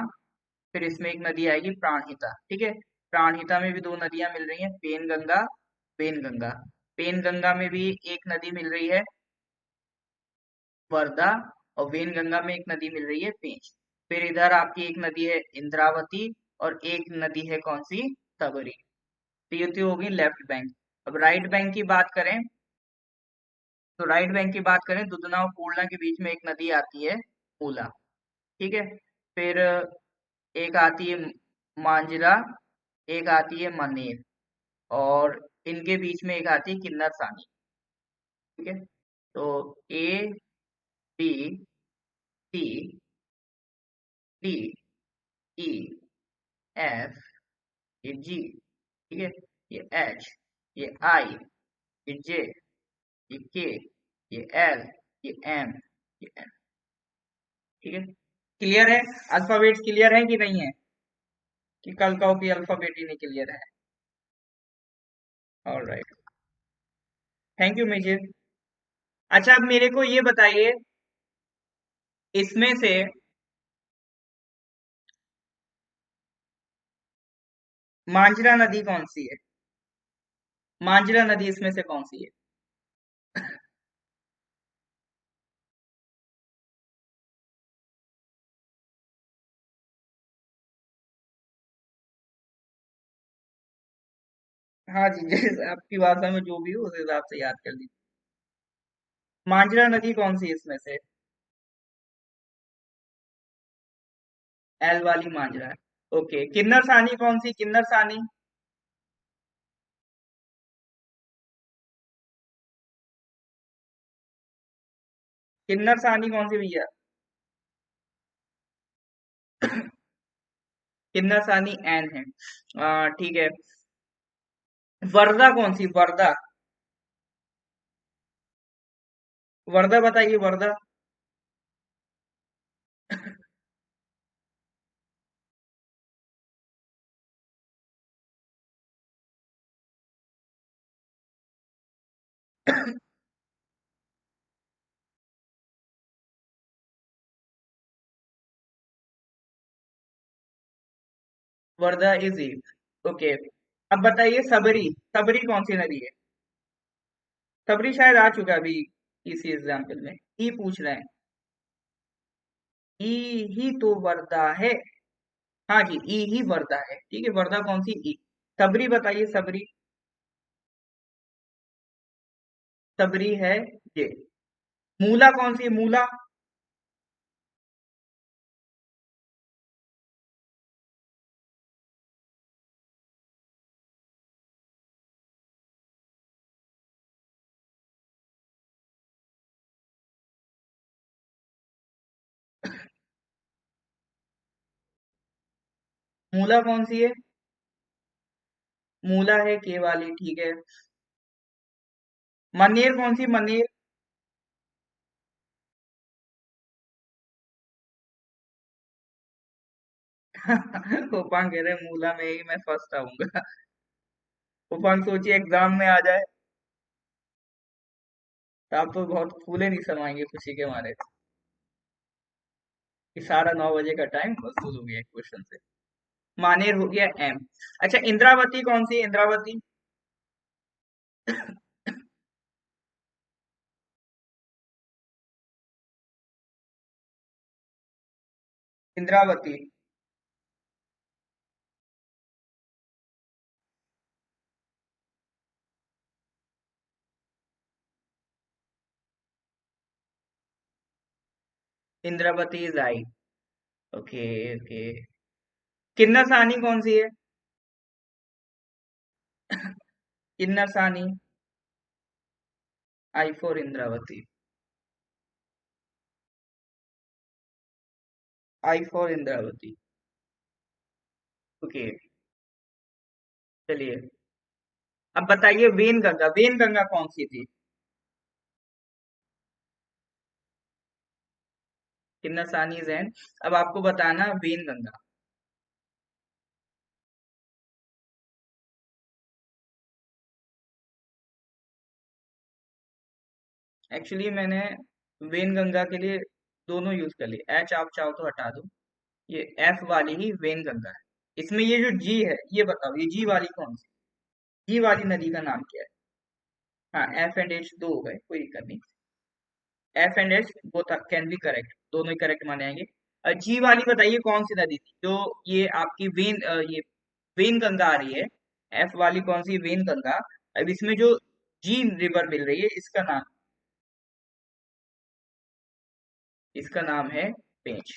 फिर इसमें एक नदी आएगी प्राणहिता। ठीक है, प्राणहिता में भी दो नदियां मिल रही हैं, पेनगंगा, पेनगंगा। पेनगंगा में भी एक नदी मिल रही है वर्धा, और वेनगंगा में एक नदी मिल रही है पेंच। फिर इधर आपकी एक नदी है इंद्रावती, और एक नदी है कौन सी, तबरी। तो ये तो होगी लेफ्ट बैंक। अब राइट बैंक की बात करें, तो राइट बैंक की बात करें, दुधना और पूर्णा के बीच में एक नदी आती है मूला। ठीक है, फिर एक आती है मांजरा, एक आती है मनेर, और इनके बीच में एक आती है किन्नर सानी। ठीक है, तो ए, बी, सी, डी, ई, एफ, ये जी, ठीक है, ये एच, ये आई, ये जे, ये के, ये एल, ये एम, ये एन। ठीक है, क्लियर है? अल्फाबेट्स क्लियर है कि नहीं है? कि कल कहो कि अल्फाबेट ही नहीं क्लियर है? Alright, thank you major. अच्छा, अब मेरे को ये बताइए, इसमें से मांजरा नदी कौन सी है? मांजरा नदी इसमें से कौन सी है? हाँ जी, जैसे आपकी भाषा में जो भी हो उस हिसाब से याद कर लीजिए। मांजरा नदी कौन सी है इसमें से? एल वाली मांजरा है। ओके, किन्नर सानी कौन सी, किन्नर सानी? किन्नर सानी कौन सी भैया? किन्नर सानी एन है। ठीक है, वर्धा कौन सी, वर्धा? वर्धा बताइए, Wardha. Wardha is E. Okay, अब बताइए सबरी, सबरी कौन सी नदी है? सबरी शायद आ चुका है अभी इसी एग्जाम्पल में, ई पूछ रहे हैं। ई ही तो वर्धा है। हाँ जी, ई ही वर्धा है। ठीक है, वर्धा कौन सी, ई। सबरी बताइए, सबरी। सबरी है ये। मूला कौन सी है, मूला? मूला कौन सी है? मूला है के वाली, ठीक है। मनेर कौन सी, मनेर? उपांग कह रहे हैं, मूला में ही मैं फर्स्ट आऊंगा। उपांग सोचिए एग्जाम में आ जाए, तो आप तो बहुत फूले नहीं समाएंगे खुशी के मारे कि सारा 9 बजे का टाइम वसूल हो गया क्वेश्चन से। मानेर हो गया एम। अच्छा, इंद्रावती कौन सी है, Indravati? Indravati. Indravati is I. Okay, okay. Kinnar Sani कौन सी है? Kinnar Sani, I for Indravati. I for Indravati. Okay, चलिए। अब बताइए वेन गंगा, वेन गंगा कौन सी थी? किन्नर सानी जैन। अब आपको बताना वेन गंगा। एक्चुअली मैंने वेन गंगा के लिए दोनों यूज कर लिए, एच आप चाहो तो हटा दो। ये एफ वाली ही वेन गंगा है। इसमें ये जो जी है, ये बताओ ये जी वाली कौन सी, जी वाली नदी का नाम क्या है? हाँ, एफ एंड एच दो हो गए, कोई दिक्कत नहीं। F and H both can be correct, दोनों ही करेक्ट माने जाएंगे। जी वाली बताइए कौन सी नदी थी जो ये आपकी ये वेन गंगा आ रही है। एफ वाली कौन सी वेन गंगा। अब इसमें जो जी रिवर मिल रही है, इसका नाम है पेंच।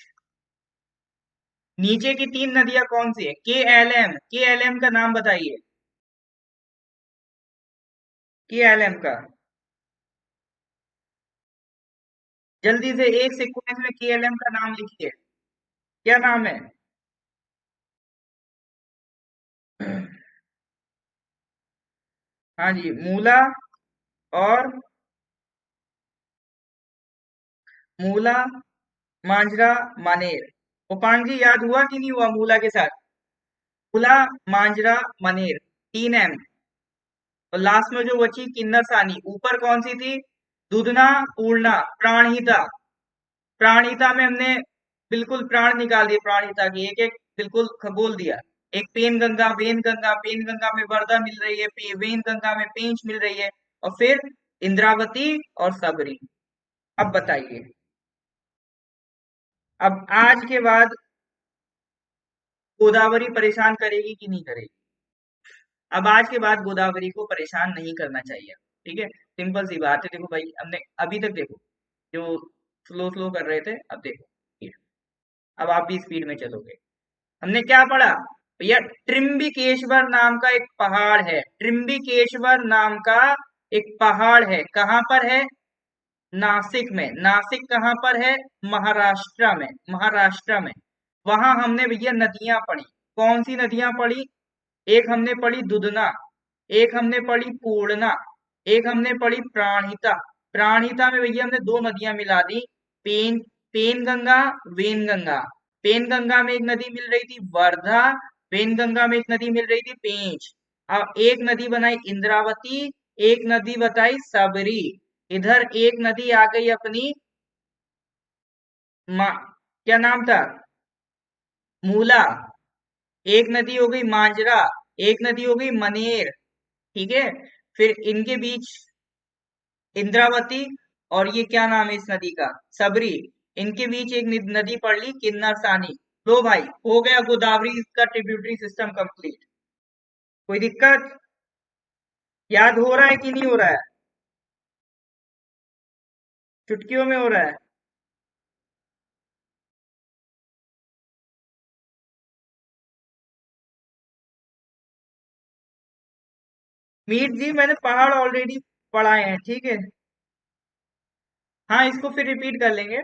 नीचे की तीन नदियां कौन सी है? के एल एम, के एल एम का नाम बताइए, के एल एम का। जल्दी से एक सीक्वेंस में के एल एम का नाम लिखिए, क्या नाम है? हाँ जी, मूला और मूला, मांजरा, मानेर। उपांग जी याद हुआ कि नहीं हुआ मूला के साथ? मूला, मांजरा, मनेर, तीन एम। और लास्ट में जो बची किन्नर सानी, ऊपर कौन सी थी? दुधना, पूर्णा, प्राणहिता। प्राणहिता में हमने बिल्कुल प्राण निकाल दिए, प्राणहिता की एक एक बिल्कुल बोल दिया। एक pen Ganga, when Ganga, pen Ganga में वर्दा मिल रही है, वेन गंगा में पेंच मिल रही है, और फिर इंद्रावती और सबरी। अब बताइए, अब आज के बाद गोदावरी परेशान करेगी कि नहीं करेगी? अब आज के बाद गोदावरी को परेशान नहीं करना चाहिए, ठीक है? सिंपल सी बात है। देखो भाई, हमने अभी तक देखो जो स्लो स्लो कर रहे थे, अब देखो speed। अब आप भी स्पीड में चलोगे। हमने क्या पढ़ा भैया? त्रिम्बिकेश्वर नाम का एक पहाड़ है, त्रिम्बिकेश्वर नाम का एक पहाड़ है। कहाँ पर है? नासिक में। नासिक कहाँ पर है? महाराष्ट्र में, महाराष्ट्र में। वहां हमने भैया नदियां पढ़ी। कौन सी नदियां पढ़ी? एक हमने पढ़ी दुधना, एक हमने पढ़ी पूर्णा, एक हमने पढ़ी प्राणहिता। प्राणहिता में भैया हमने दो नदियां मिला दी, पेन, पेन गंगा, वेन गंगा। पेन गंगा में एक नदी मिल रही थी वर्धा, वेन गंगा में एक नदी मिल रही थी पेंच। अब एक नदी बनाई इंद्रावती, एक नदी बताई सबरी। इधर एक नदी आ गई अपनी मा, क्या नाम था? मूला। एक नदी हो गई मांजरा, एक नदी हो गई मनेर, ठीक है? फिर इनके बीच इंद्रावती, और ये क्या नाम है इस नदी का? सबरी। इनके बीच एक नदी पड़ ली किन्नर सानी। लो भाई, हो गया गोदावरी का ट्रिब्यूटरी सिस्टम कंप्लीट। कोई दिक्कत? याद हो रहा है कि नहीं हो रहा है? चुटकियों में हो रहा है। मीट जी, मैंने पहाड़ ऑलरेडी पढ़ाए हैं, ठीक है? हाँ, इसको फिर रिपीट कर लेंगे।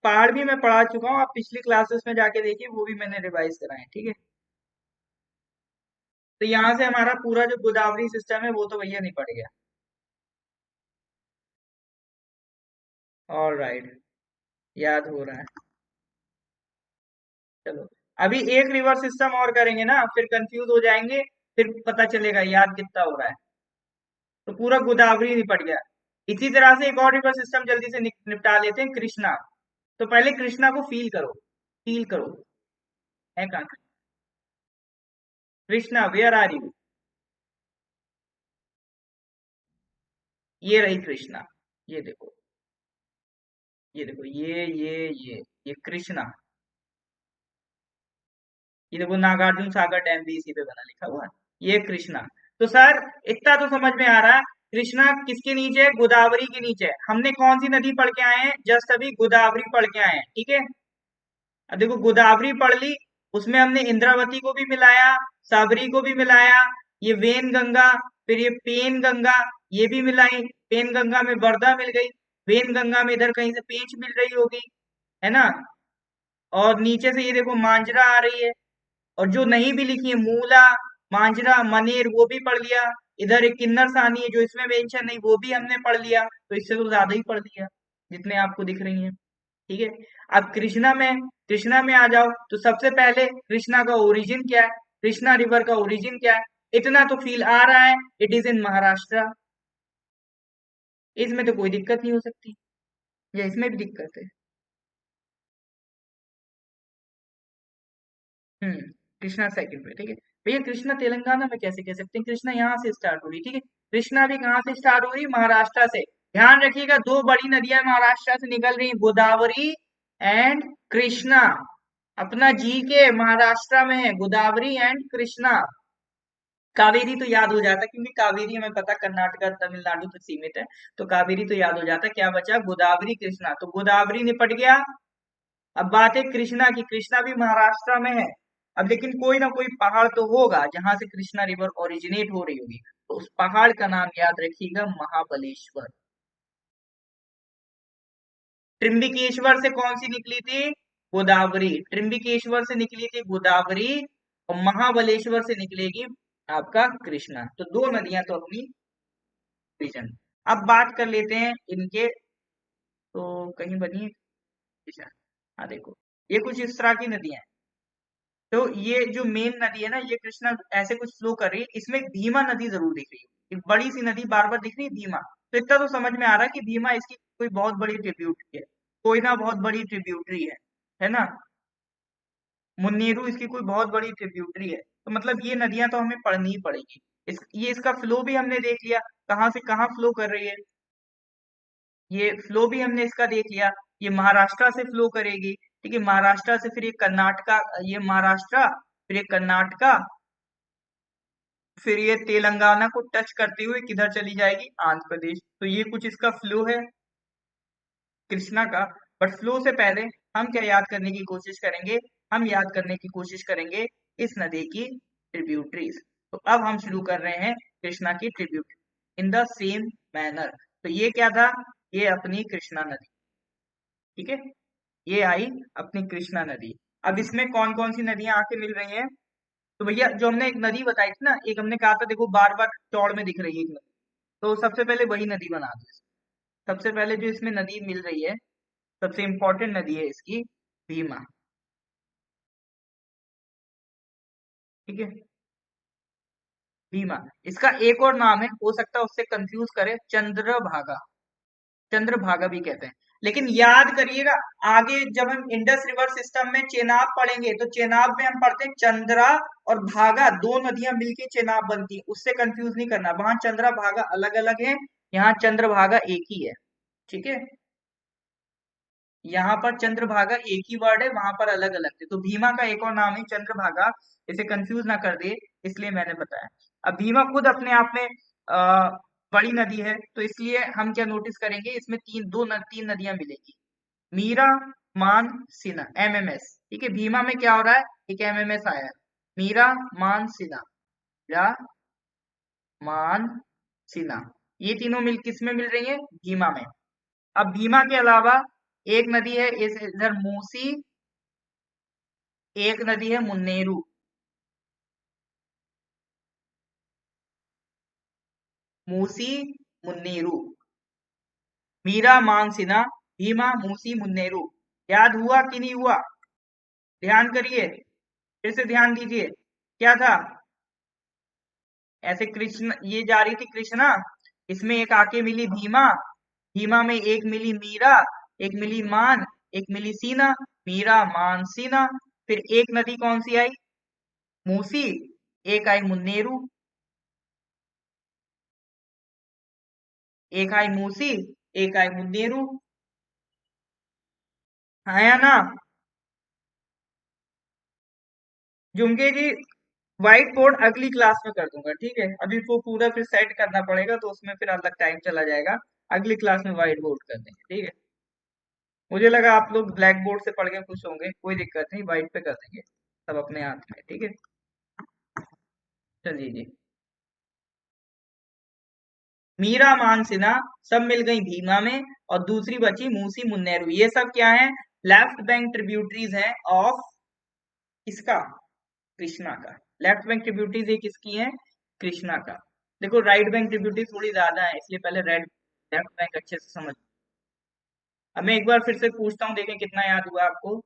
पहाड़ भी मैं पढ़ा चुका हूँ, आप पिछली क्लासेस में जाके देखिए, वो भी मैंने रिवाइज कराए हैं, ठीक है? तो यहाँ से हमारा पूरा जो गोदावरी सिस्टम है वो तो भैया निपट गया। ऑल राइट, याद हो रहा है। चलो, अभी एक रिवर सिस्टम और करेंगे ना, फिर कंफ्यूज हो जाएंगे, फिर पता चलेगा याद कितना हो रहा है। तो पूरा गोदावरी निपट गया। इसी तरह से एक और रिवर सिस्टम जल्दी से निपटा लेते हैं, कृष्णा। तो पहले कृष्णा को फील करो, फील करो, है कहाँ? Krishna, where are you? ये रही कृष्णा, ये देखो, ये देखो, ये कृष्णा। ये देखो, नागार्जुन सागर डैम भी इसी पे बना, लिखा हुआ है, ये कृष्णा। तो सर, इतना तो समझ में आ रहा है, कृष्णा किसके नीचे है? गोदावरी के नीचे है। हमने कौन सी नदी पढ़ के आए हैं? जस्ट अभी गोदावरी पढ़ के आए हैं, ठीक है? अब देखो, गोदावरी पढ़ ली, उसमें हमने इंद्रावती को भी मिलाया, साबरी को भी मिलाया, ये वेन गंगा, फिर ये पेन गंगा, ये भी मिलाई। पेन गंगा में वर्धा मिल गई, वेन गंगा में इधर कहीं से पेंच मिल रही होगी, है ना? और नीचे से ये देखो मांजरा आ रही है। और जो नहीं भी लिखी है, मूला, मांजरा, मनेर, वो भी पढ़ लिया। इधर एक किन्नर सानी है जो इसमें मेंशन नहीं, वो भी हमने पढ़ लिया। तो इससे तो ज्यादा ही पढ़ लिया जितने आपको दिख रही हैं, ठीक है? अब कृष्णा में आ जाओ, तो सबसे पहले कृष्णा का ओरिजिन क्या है? कृष्णा रिवर का ओरिजिन क्या है? इतना तो फील आ रहा है, इट इज इन महाराष्ट्र। इसमें तो कोई दिक्कत नहीं हो सकती, या इसमें भी दिक्कत है? हम्म, कृष्णा सेकंड पे, ठीक है। भैया कृष्णा तेलंगाना में कैसे कह सकते हैं, कृष्णा यहाँ से स्टार्ट हो रही, ठीक है। कृष्णा भी कहाँ से स्टार्ट हो रही, महाराष्ट्र से। ध्यान रखिएगा, दो बड़ी नदियां महाराष्ट्र से निकल रही, गोदावरी एंड कृष्णा। अपना जी के महाराष्ट्र में है, गोदावरी एंड कृष्णा। कावेरी तो याद हो जाता, क्योंकि कावेरी हमें पता कर्नाटक तमिलनाडु तक सीमित है, तो कावेरी तो याद हो जाता। क्या बचा, गोदावरी कृष्णा, तो गोदावरी निपट गया। अब बात है कृष्णा की, कृष्णा भी महाराष्ट्र में है। अब लेकिन कोई ना कोई पहाड़ तो होगा जहां से कृष्णा रिवर ओरिजिनेट हो रही होगी, तो उस पहाड़ का नाम याद रखिएगा, महाबलेश्वर। त्रिम्बिकेश्वर से कौन सी निकली थी, गोदावरी। त्रिम्बिकेश्वर से निकली थी गोदावरी, और महाबलेश्वर से निकलेगी आपका कृष्णा। तो दो नदियां तो अपनी रीजन। अब बात कर लेते हैं इनके, तो कहीं बनी है कृष्णा। हाँ देखो, ये कुछ इस तरह की नदियां हैं। तो ये जो मेन नदी है ना, ये कृष्णा ऐसे कुछ फ्लो कर रही है। इसमें एक भीमा नदी जरूर दिख रही है, एक बड़ी सी नदी बार बार दिख रही है, भीमा। तो इतना तो समझ में आ रहा है कि भीमा इसकी कोई बहुत बड़ी ट्रिब्यूटरी है, कोई ना बहुत बड़ी ट्रिब्यूटरी है ना। मुन्नेरू इसकी कोई बहुत बड़ी ट्रिब्यूटरी है, तो मतलब ये नदियां तो हमें पढ़नी ही पड़ेगी। ये इसका फ्लो भी हमने देख लिया, कहाँ से कहाँ फ्लो कर रही है। ये फ्लो भी हमने इसका देख लिया, ये महाराष्ट्र से फ्लो करेगी, ठीक है। महाराष्ट्र से फिर ये कर्नाटका, ये महाराष्ट्र, फिर ये कर्नाटका, फिर ये तेलंगाना को टच करते हुए किधर चली जाएगी, आंध्र प्रदेश। तो ये कुछ इसका फ्लो है कृष्णा का। बट फ्लो से पहले हम क्या याद करने की कोशिश करेंगे, हम याद करने की कोशिश करेंगे इस नदी की ट्रिब्यूटरीज। तो अब हम शुरू कर रहे हैं कृष्णा की tributary in the same manner. तो ये क्या था, ये अपनी कृष्णा नदी, ठीक है। ये आई अपनी कृष्णा नदी। अब इसमें कौन कौन सी नदियां आके मिल रही हैं, तो भैया जो हमने एक नदी बताई थी ना, एक हमने कहा था देखो बार बार चौड़ में दिख रही है एक नदी, तो सबसे पहले वही नदी बना दो। सबसे पहले जो इसमें नदी मिल रही है, सबसे इंपॉर्टेंट नदी है इसकी भीमा, ठीक है। भीमा, इसका एक और नाम है, हो सकता है उससे कंफ्यूज करे, चंद्रभागा। चंद्रभागा भी कहते हैं। लेकिन याद करिएगा, आगे जब हम इंडस रिवर सिस्टम में चेनाब पढ़ेंगे, तो चेनाब में हम पढ़ते हैं चंद्रा और भागा, दो नदियां मिलके चेनाब बनती है, उससे कंफ्यूज नहीं करना। वहां चंद्रा भागा अलग अलग है, यहाँ चंद्रभागा एक ही है, ठीक है। यहाँ पर चंद्रभागा एक ही वर्ड है, वहां पर अलग अलग थे। तो भीमा का एक और नाम है चंद्रभागा, इसे कंफ्यूज ना कर दे, इसलिए मैंने बताया। अब भीमा खुद अपने आप में बड़ी नदी है, तो इसलिए हम क्या नोटिस करेंगे, इसमें तीन नदियां मिलेगी, मीरा, मान, सिना, एमएमएस, ठीक है। भीमा में क्या हो रहा है, एक एमएमएस आया है, मीरा, मान, सिना, या मान, सिना, ये तीनों मिल किस में मिल रही है, भीमा में। अब भीमा के अलावा एक नदी है इस इधर मूसी, एक नदी है मुन्नेरू। मूसी, मुन्नेरू, मीरा, मानसिना, भीमा, मूसी, मुन्नेरू। याद हुआ कि नहीं हुआ, ध्यान करिए, फिर से ध्यान दीजिए। क्या था, ऐसे कृष्ण ये जा रही थी कृष्णा, इसमें एक आके मिली भीमा, भीमा में एक मिली मीरा, एक मिली मान, एक मिली सीना, मीरा, मान, सीना। फिर एक नदी कौन सी आई, मूसी, एक आई मुन्नेरू, एक आई मूसी, एक आई मुन्नेरू, आया ना। जुमके जी, व्हाइट बोर्ड अगली क्लास में कर दूंगा, ठीक है। अभी वो पूरा फिर सेट करना पड़ेगा, तो उसमें फिर अलग टाइम चला जाएगा। अगली क्लास में व्हाइट बोर्ड कर देंगे, ठीक है। मुझे लगा आप लोग ब्लैक बोर्ड से पढ़ के खुश होंगे, कोई दिक्कत नहीं, व्हाइट पे कर देंगे, सब अपने हाथ में, ठीक है। चलिए जी, मीरा, मानसिना सब मिल गई भीमा में, और दूसरी बची मूसी, मुन्नेरू। ये सब क्या है, लेफ्ट बैंक ट्रिब्यूटरीज हैं ऑफ किसका, कृष्णा का। लेफ्ट बैंक ट्रिब्यूटरीज ये किसकी है, कृष्णा का। देखो राइट बैंक ट्रिब्यूटरी थोड़ी ज्यादा है, इसलिए पहले रेड लेफ्ट बैंक अच्छे से समझ। अब मैं एक बार फिर से पूछता हूँ, देखें कितना याद हुआ आपको।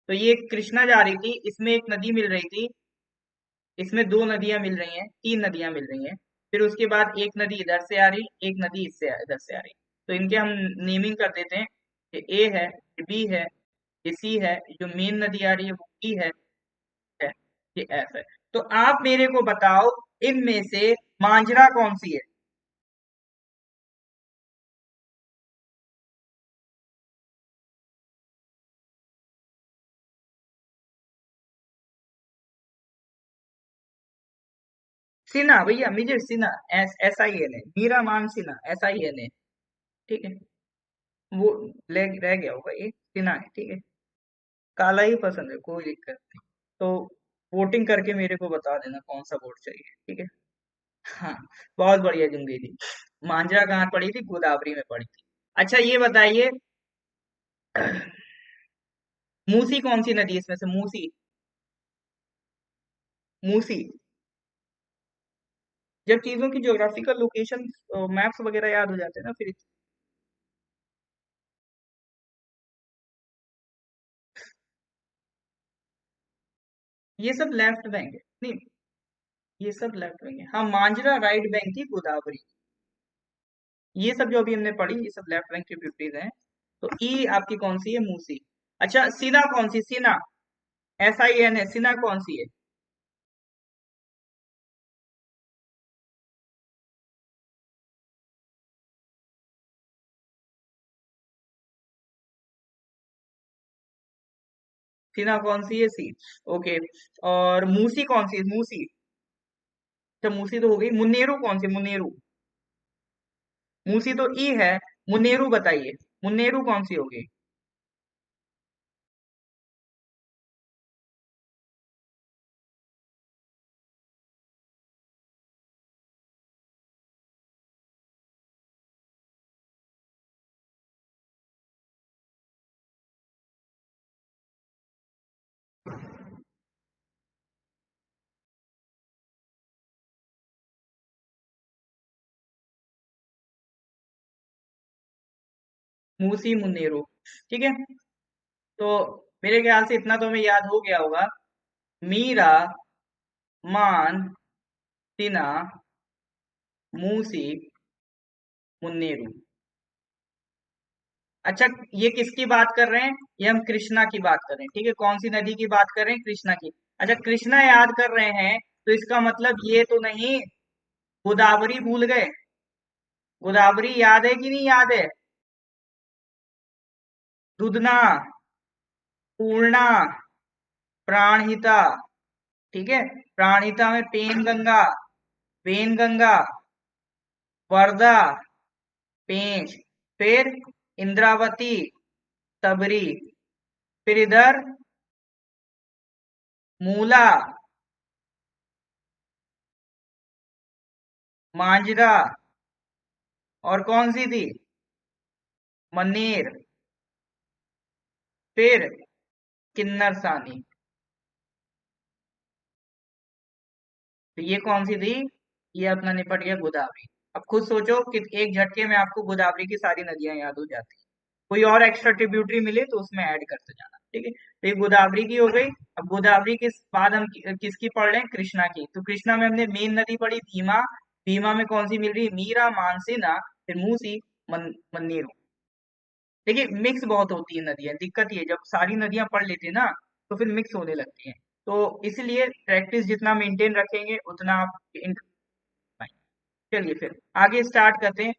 तो ये कृष्णा जा रही थी, इसमें एक नदी मिल रही थी, इसमें दो नदियां मिल रही हैं, तीन नदियां मिल रही हैं। फिर उसके बाद एक नदी इधर से आ रही, एक नदी इधर से आ रही। तो इनके हम नेमिंग कर देते हैं, कि ए है, बी है, ये सी है, जो मेन नदी आ रही है वो ई है, ये एफ है। तो आप मेरे को बताओ इनमें से मांजरा कौन सी है? सिन्हा भैया, मिजिर Sinha, S I N A, Meera Maan Sinha, S I N A. ठीक है, वो रह गया होगा, एक सिन्हा है, ठीक है। काला ही पसंद है, कोई दिक्कत नहीं। तो वोटिंग करके मेरे को बता देना कौन सा वोट चाहिए, ठीक है। हाँ, बहुत बढ़िया जुंगी थी। मांजरा कहाँ पड़ी थी? गोदावरी में पड़ी थी। अच्छा ये बताइए, मूसी कौन सी नदी है इसमें से? मूसी, मूसी। जब चीजों की ज्योग्राफिकल लोकेशन, मैप्स वगैरह याद हो जाते हैं ना फिर। ये सब लेफ्ट बैंक है नहीं, ये सब लेफ्ट बैंक है। हाँ, मांजरा राइट बैंक थी, गोदावरी, ये सब जो अभी हमने पढ़ी ये सब लेफ्ट बैंक ट्रिब्यूटरीज हैं। तो ई आपकी कौन सी है? मूसी। अच्छा, सिना कौन सी? सिना, एस आई एन है, सिना कौन सी है? सिना कौन सी है? सी। ओके। और मूसी कौन सी है? मूसी। अच्छा, मूसी तो हो गई। मुन्नेरू कौन सी? मुन्नेरू। मूसी तो ई है, मुन्नेरू बताइए, मुन्नेरू कौन सी होगी? मूसी, मुन्नेरू, ठीक है। तो मेरे ख्याल से इतना तो हमें याद हो गया होगा। मीरा, मान, टिना, मूसी, मुन्नेरू। अच्छा, ये किसकी बात कर रहे हैं? ये हम कृष्णा की बात कर रहे हैं, ठीक है। कौन सी नदी की बात कर रहे हैं? कृष्णा की। अच्छा, कृष्णा याद कर रहे हैं तो इसका मतलब ये तो नहीं गोदावरी भूल गए? गोदावरी याद है कि नहीं याद है? दुधना, पूर्णा, प्राणहिता, ठीक है। प्राणहिता में पेन गंगा, पेन गंगा, वर्धा, पेंच, फिर इंद्रावती, तबरी, फिर इधर मूला, मांजरा, और कौन सी थी? मन्नेर, फिर किन्नर सानी। तो ये कौन सी थी? ये अपना निपट गया गोदावरी। अब खुद सोचो कि एक झटके में आपको गोदावरी की सारी नदियां याद हो जाती। कोई और एक्स्ट्रा ट्रिब्यूटरी मिले तो उसमें ऐड करते जाना, ठीक है। तो ये गोदावरी की हो गई। अब गोदावरी के बाद हम किसकी पढ़ रहे हैं? कृष्णा की। तो कृष्णा में हमने मेन नदी पढ़ी भीमा। भीमा में कौन सी मिल रही है? मीरा, मानसीना, फिर मूसी, मन्नेरू। देखिए, मिक्स बहुत होती है नदियां, दिक्कत ये है, जब सारी नदियां पढ़ लेते हैं ना तो फिर मिक्स होने लगती हैं। तो इसलिए प्रैक्टिस जितना मेंटेन रखेंगे उतना आप चलिए फिर आगे स्टार्ट करते हैं।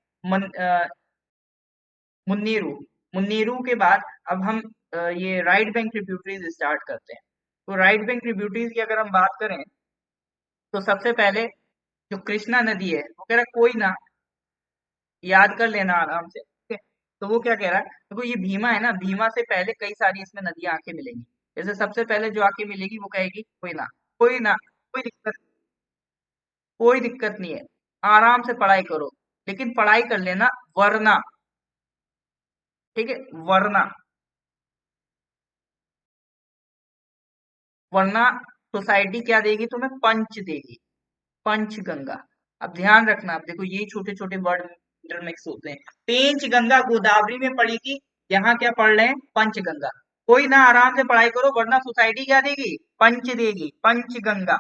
मुन्नेरू। मुन्नेरू के बाद अब हम ये राइट बैंक ट्रिब्यूटरीज स्टार्ट करते हैं। तो राइट बैंक ट्रिब्यूटरीज की अगर हम बात करें तो सबसे पहले जो कृष्णा नदी है वो कह रहा है कोई ना, याद कर लेना आराम से, ठीक है। तो वो क्या कह रहा है, देखो ये भीमा है ना, भीमा से पहले कई सारी इसमें नदियां आके मिलेंगी। जैसे सबसे पहले जो आके मिलेगी वो कहेगी कोई ना, कोई ना, कोई दिक्कत, कोई दिक्कत नहीं है, आराम से पढ़ाई करो, लेकिन पढ़ाई कर लेना, वरना, ठीक है, वरना, वरना सोसाइटी क्या देगी तुम्हें? पंच देगी, पंच गंगा। अब ध्यान रखना, अब देखो ये छोटे छोटे वर्ड इंटरमिक्स होते हैं। पेंच गंगा गोदावरी में पड़ेगी, यहाँ क्या पढ़ रहे हैं? पंच गंगा। कोई ना, आराम से पढ़ाई करो, वरना सोसाइटी क्या देगी? पंच देगी, पंच गंगा।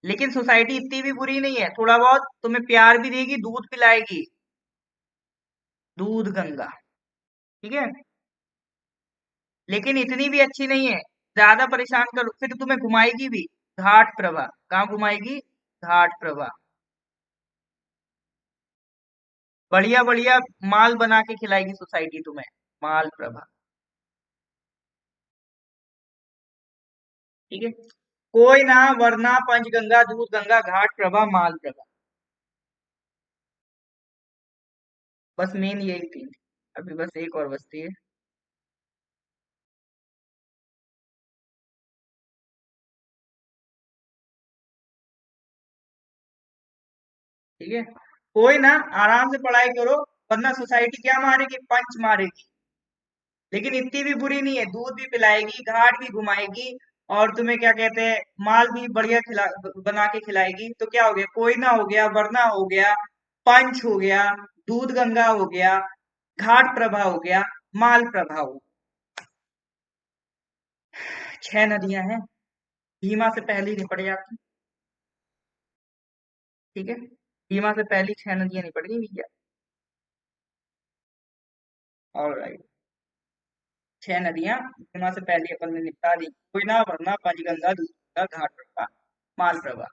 लेकिन सोसाइटी इतनी भी बुरी नहीं है, थोड़ा बहुत तुम्हें प्यार भी देगी, दूध पिलाएगी, दूध गंगा, ठीक है। लेकिन इतनी भी अच्छी नहीं है, ज्यादा परेशान करो फिर तुम्हें घुमाएगी भी। घाट प्रभा कहाँ घुमाएगी? घाट प्रभा। बढ़िया बढ़िया माल बना के खिलाएगी सोसाइटी तुम्हें। माल प्रभा। ठीक है। कोई ना, वरना पंचगंगा दूध गंगा घाट प्रभा माल प्रभा। बस मेन यही थी। अभी बस एक और बचती है। ठीक है। कोई ना, आराम से पढ़ाई करो, वरना सोसाइटी क्या मारेगी? पंच मारेगी। लेकिन इतनी भी बुरी नहीं है, दूध भी पिलाएगी, घाट भी घुमाएगी, और तुम्हें क्या कहते हैं, माल भी बढ़िया बना के खिलाएगी। तो क्या हो गया? कोयना हो गया, वरना हो गया, पंच हो गया, दूध गंगा हो गया, घाट प्रभा हो गया, माल प्रभा हो। 6 नदियां हैं। भीमा से पहली निपट जाती। ठीक है। भीमा से पहली 6 नदियां निपट गई भैया। ऑलराइट। 6 नदियां भीमा से पहली अपन ने निपटा दी। कोयना, वरना, पंचगंगा, दूध गंगा, घाट प्रभा, माल प्रभा।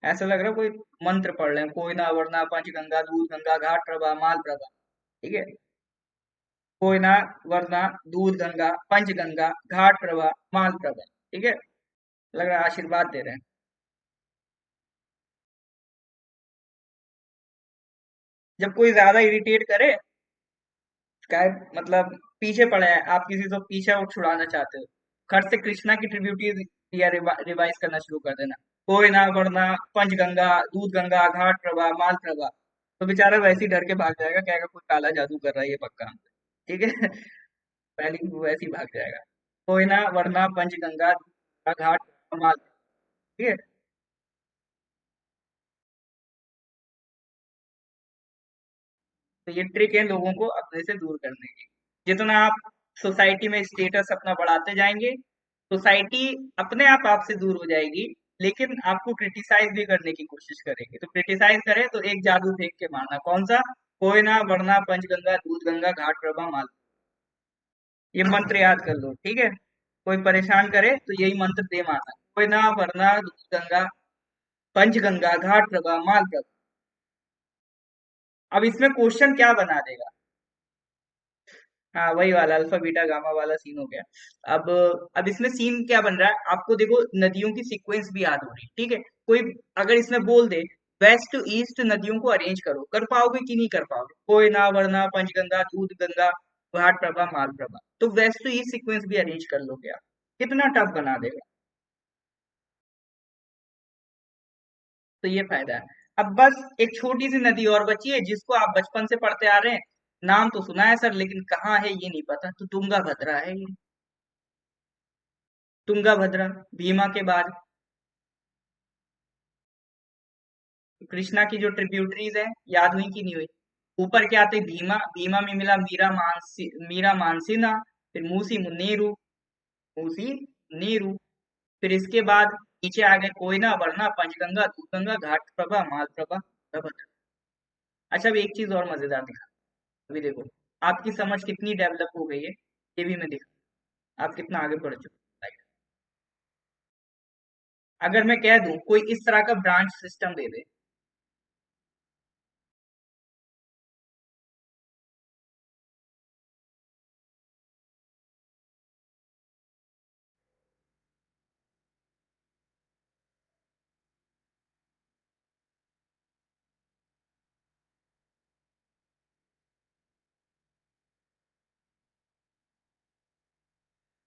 ऐसा लग रहा है कोई मंत्र पढ़ रहे हैं। कोयना, वरना, पंचगंगा, दूध गंगा, घाट प्रभा, माल प्रभा। ठीक है। कोयना, वरना, दूध गंगा, पंचगंगा, घाट प्रभा, माल प्रभा। ठीक है। लग रहा है आशीर्वाद दे रहे हैं। जब कोई ज्यादा इरिटेट करे, क्या मतलब, पीछे पड़ा है, आप किसी से पीछे और छुड़ाना चाहते हो, खट से कृष्णा की ट्रिब्यूटरी या रिवाइज करना शुरू कर देना। कोयना, वरना, पंचगंगा, दूध गंगा, घाट प्रभा, माल प्रभा। तो बेचारा वैसे ही डर के भाग जाएगा, कहेगा कोई काला जादू कर रहा है ये पक्का। ठीक है। पहले ही वो वैसे ही भाग जाएगा। कोयना, वरना, पंचगंगा, घाट, माल। ठीक है। तो ये ट्रिक है लोगों को अपने से दूर करने की। जितना आप सोसाइटी में स्टेटस अपना बढ़ाते जाएंगे, सोसाइटी अपने आप आपसे दूर हो जाएगी। लेकिन आपको क्रिटिसाइज भी करने की कोशिश करेगी। तो क्रिटिसाइज करे तो एक जादू फेंक के मारना। कौन सा? कोयना, वरना, पंचगंगा, दूध गंगा, घाट प्रभा, माल। ये मंत्र याद कर लो। ठीक है। कोई परेशान करे तो यही मंत्र दे मारना। कोयना, वरना, दूध गंगा, पंचगंगा, घाट प्रभा, माल प्रभा। अब इसमें क्वेश्चन क्या बना देगा? हाँ, वही वाला अल्फा बीटा गामा वाला सीन हो गया। अब अब इसमें सीन क्या बन रहा है? आपको देखो, नदियों की सीक्वेंस भी याद हो रही है। ठीक है। कोई अगर इसमें बोल दे, वेस्ट टू ईस्ट नदियों को अरेंज करो, कर पाओगे कि नहीं कर पाओगे? कोयना, वरना, पंचगंगा, दूध गंगा, घाट प्रभा, माल प्रभा। तो वेस्ट टू ईस्ट सीक्वेंस भी अरेंज कर लोगे आप। कितना टफ बना देगा। तो ये फायदा है। अब बस एक छोटी सी नदी और बची है, जिसको आप बचपन से पढ़ते आ रहे हैं। नाम तो सुना है सर, लेकिन कहाँ है ये नहीं पता। तो तुंगा भद्रा है ये। तुंगा भद्रा। भीमा के बाद कृष्णा की जो ट्रिब्यूटरीज है, याद हुई कि नहीं हुई? ऊपर क्या आते? भीमा, भीमा में मिला मीरा मानसिना, फिर मूसी मुन्नीरू, मूसी नीरू। फिर इसके बाद नीचे आ गए कोयना, वरना, पंचगंगा, दूधगंगा, घाट प्रभा, माल प्रभा, भद्रा। अच्छा, अब एक चीज और मजेदार दिखा। अभी देखो, आपकी समझ कितनी डेवलप हो गई है, ये भी मैं दिखा। आप कितना आगे बढ़ चुके हैं। अगर मैं कह दूं कोई इस तरह का ब्रांच सिस्टम दे दे।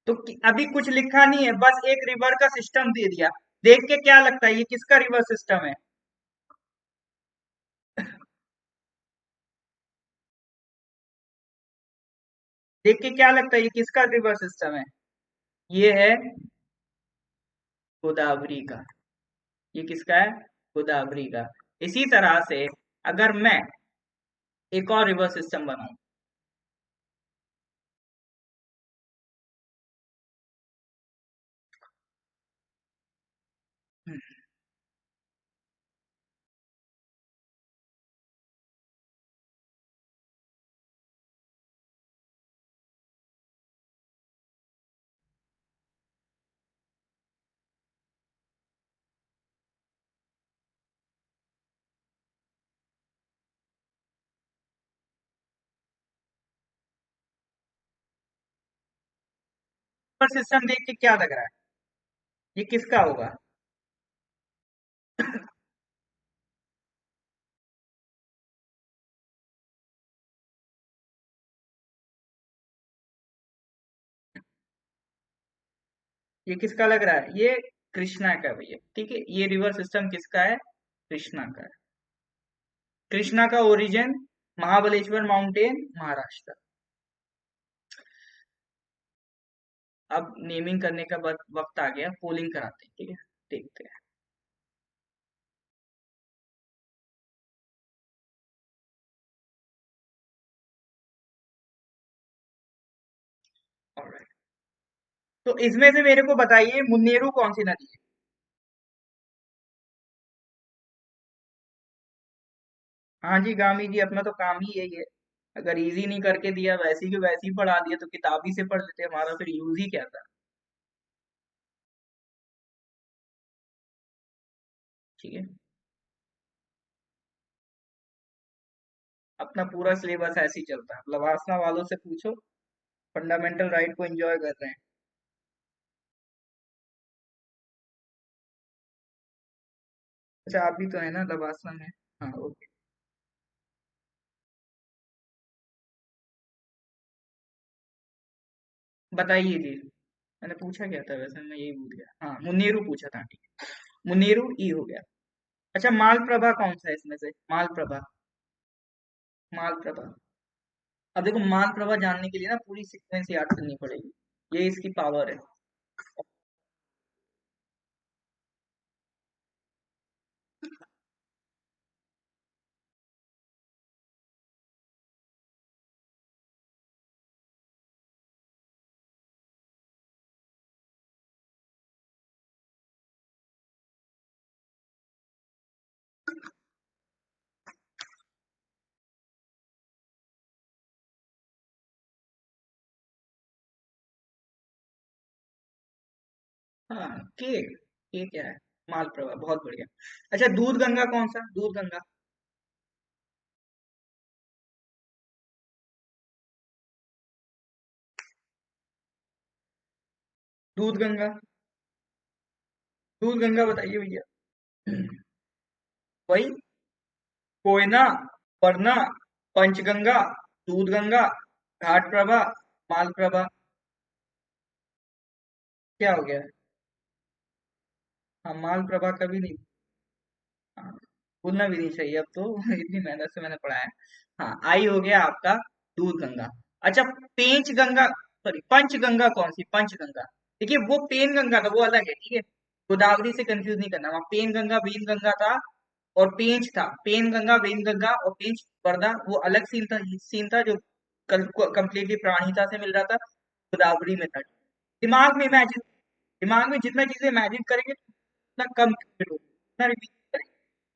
तो अभी कुछ लिखा नहीं है, बस एक रिवर का सिस्टम दे दिया। देख के क्या लगता है ये किसका रिवर सिस्टम है? देख के क्या लगता है ये किसका रिवर सिस्टम है? ये है गोदावरी का। ये किसका है? गोदावरी का। इसी तरह से अगर मैं एक और रिवर सिस्टम बनाऊं। पर सिस्टम देख के क्या लग रहा है, ये किसका होगा? ये किसका लग रहा है? ये कृष्णा का है भैया, ठीक है। ये रिवर सिस्टम किसका है? कृष्णा का है। कृष्णा का ओरिजिन महाबलेश्वर माउंटेन, महाराष्ट्र। अब नेमिंग करने का वक्त आ गया, पोलिंग कराते हैं, ठीक है, देखते हैं। ऑलराइट, तो इसमें से मेरे को बताइए, मुन्नेरू कौन सी नदी है? हाँ जी गामी जी, अपना तो काम ही यही है। अगर इजी नहीं करके दिया, वैसी की वैसी पढ़ा दिया, तो किताबी से पढ़ लेते, हमारा फिर यूज ही क्या था। ठीक है, अपना पूरा सिलेबस ऐसे ही चलता है, लवासना वालों से पूछो, फंडामेंटल राइट को एंजॉय कर रहे हैं। अच्छा, आप भी तो है ना लवासना में? हाँ, ओके। बताइए जी, मैंने पूछा क्या था वैसे, मैं यही भूल गया। हाँ, मुन्नेरू पूछा था, ठीक है। मुन्नेरू ई हो गया। अच्छा, मालप्रभा कौन सा है इसमें से? मालप्रभा, मालप्रभा। अब देखो, मालप्रभा जानने के लिए ना पूरी सीक्वेंस याद करनी पड़ेगी, ये इसकी पावर है। हाँ, के क्या है? मालप्रभा, बहुत बढ़िया। अच्छा, दूध गंगा कौन सा? दूध गंगा। दूध गंगा, दूध गंगा बताइए भैया। वही, कोयना, वरना, पंचगंगा, दूध गंगा, घाट प्रभा, माल प्रभा। क्या हो गया? हाँ, माल प्रभा कभी नहीं। हाँ, भूलना भी नहीं चाहिए अब तो। इतनी मेहनत से मैंने पढ़ा है। हाँ, आई हो गया आपका दूध गंगा। अच्छा, पेंच गंगा, सॉरी पंच गंगा कौन सी? पंच गंगा, देखिए वो पेन गंगा था, वो अलग है, ठीक है। गोदावरी से कंफ्यूज नहीं करना, वहाँ पेन गंगा वेन गंगा था, और पेंच था। पेन गंगा वेन गंगा और पेंच वर्धा, वो अलग सीन था जो कंप्लीटली प्राणहिता से मिल रहा था, गोदावरी में था। दिमाग में इमेजिन, दिमाग में जितना चीजें इमेजिन करेंगे उतना कम repeat होगा, उतना रिपीट करेंगे।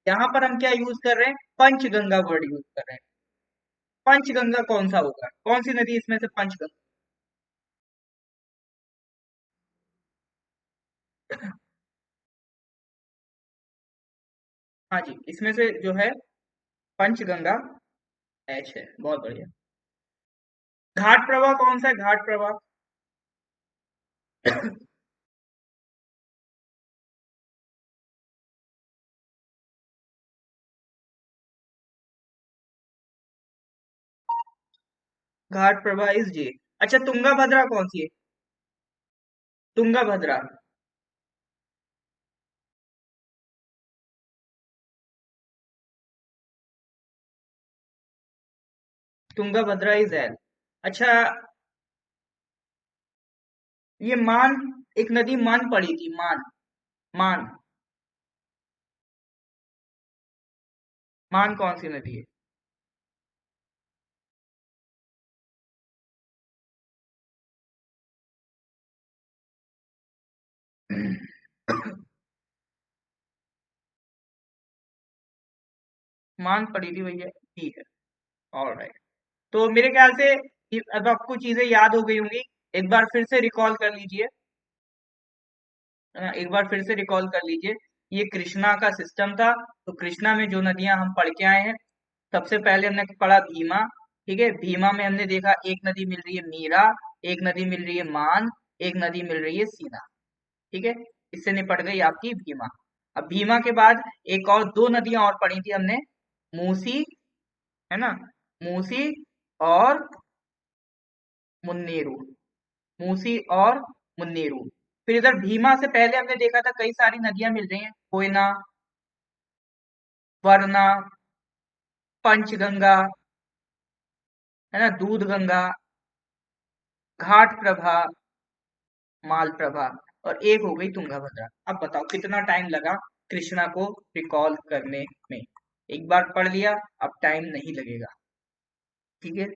यहाँ पर हम क्या यूज कर रहे हैं? पंचगंगा वर्ड यूज कर रहे हैं। पंचगंगा कौन सा होगा? कौन सी नदी इसमें से पंचगंगा? हाँ जी, इसमें से जो है पंचगंगा एच है, बहुत बढ़िया। घाट प्रवाह कौन सा है? घाट प्रवाह। घाट प्रवाह इस जी। अच्छा, तुंगा भद्रा कौन सी है? तुंगा भद्रा, तुंगा भद्रा इज एल। अच्छा, ये मान, एक नदी मान पड़ी थी, मान, मान, मान कौन सी नदी है? मान पड़ी थी भैया, ठीक है। ऑलराइट, तो मेरे ख्याल से अब आपको चीजें याद हो गई होंगी। एक बार फिर से रिकॉल कर लीजिए। एक बार फिर से रिकॉल कर लीजिए। ये कृष्णा का सिस्टम था। तो कृष्णा में जो नदियां हम पढ़ के आए हैं, सबसे पहले हमने पढ़ा भीमा। ठीक है, भीमा में हमने देखा एक नदी मिल रही है मीरा, एक नदी मिल रही है मान, एक नदी मिल रही है सीना। ठीक है, इससे निपट गई आपकी भीमा। अब भीमा के बाद एक और दो नदियां और पढ़ी थी हमने, मूसी, है ना, मूसी और मुन्नेरू, मूसी और मुन्नेरू। फिर इधर भीमा से पहले हमने देखा था कई सारी नदियां मिल रही हैं, कोयना, वरना, पंचगंगा, है ना, दूध गंगा, घाट प्रभा, मालप्रभा, और एक हो गई तुंगभद्रा। अब बताओ कितना टाइम लगा कृष्णा को रिकॉल करने में। एक बार पढ़ लिया, अब टाइम नहीं लगेगा। ठीक है,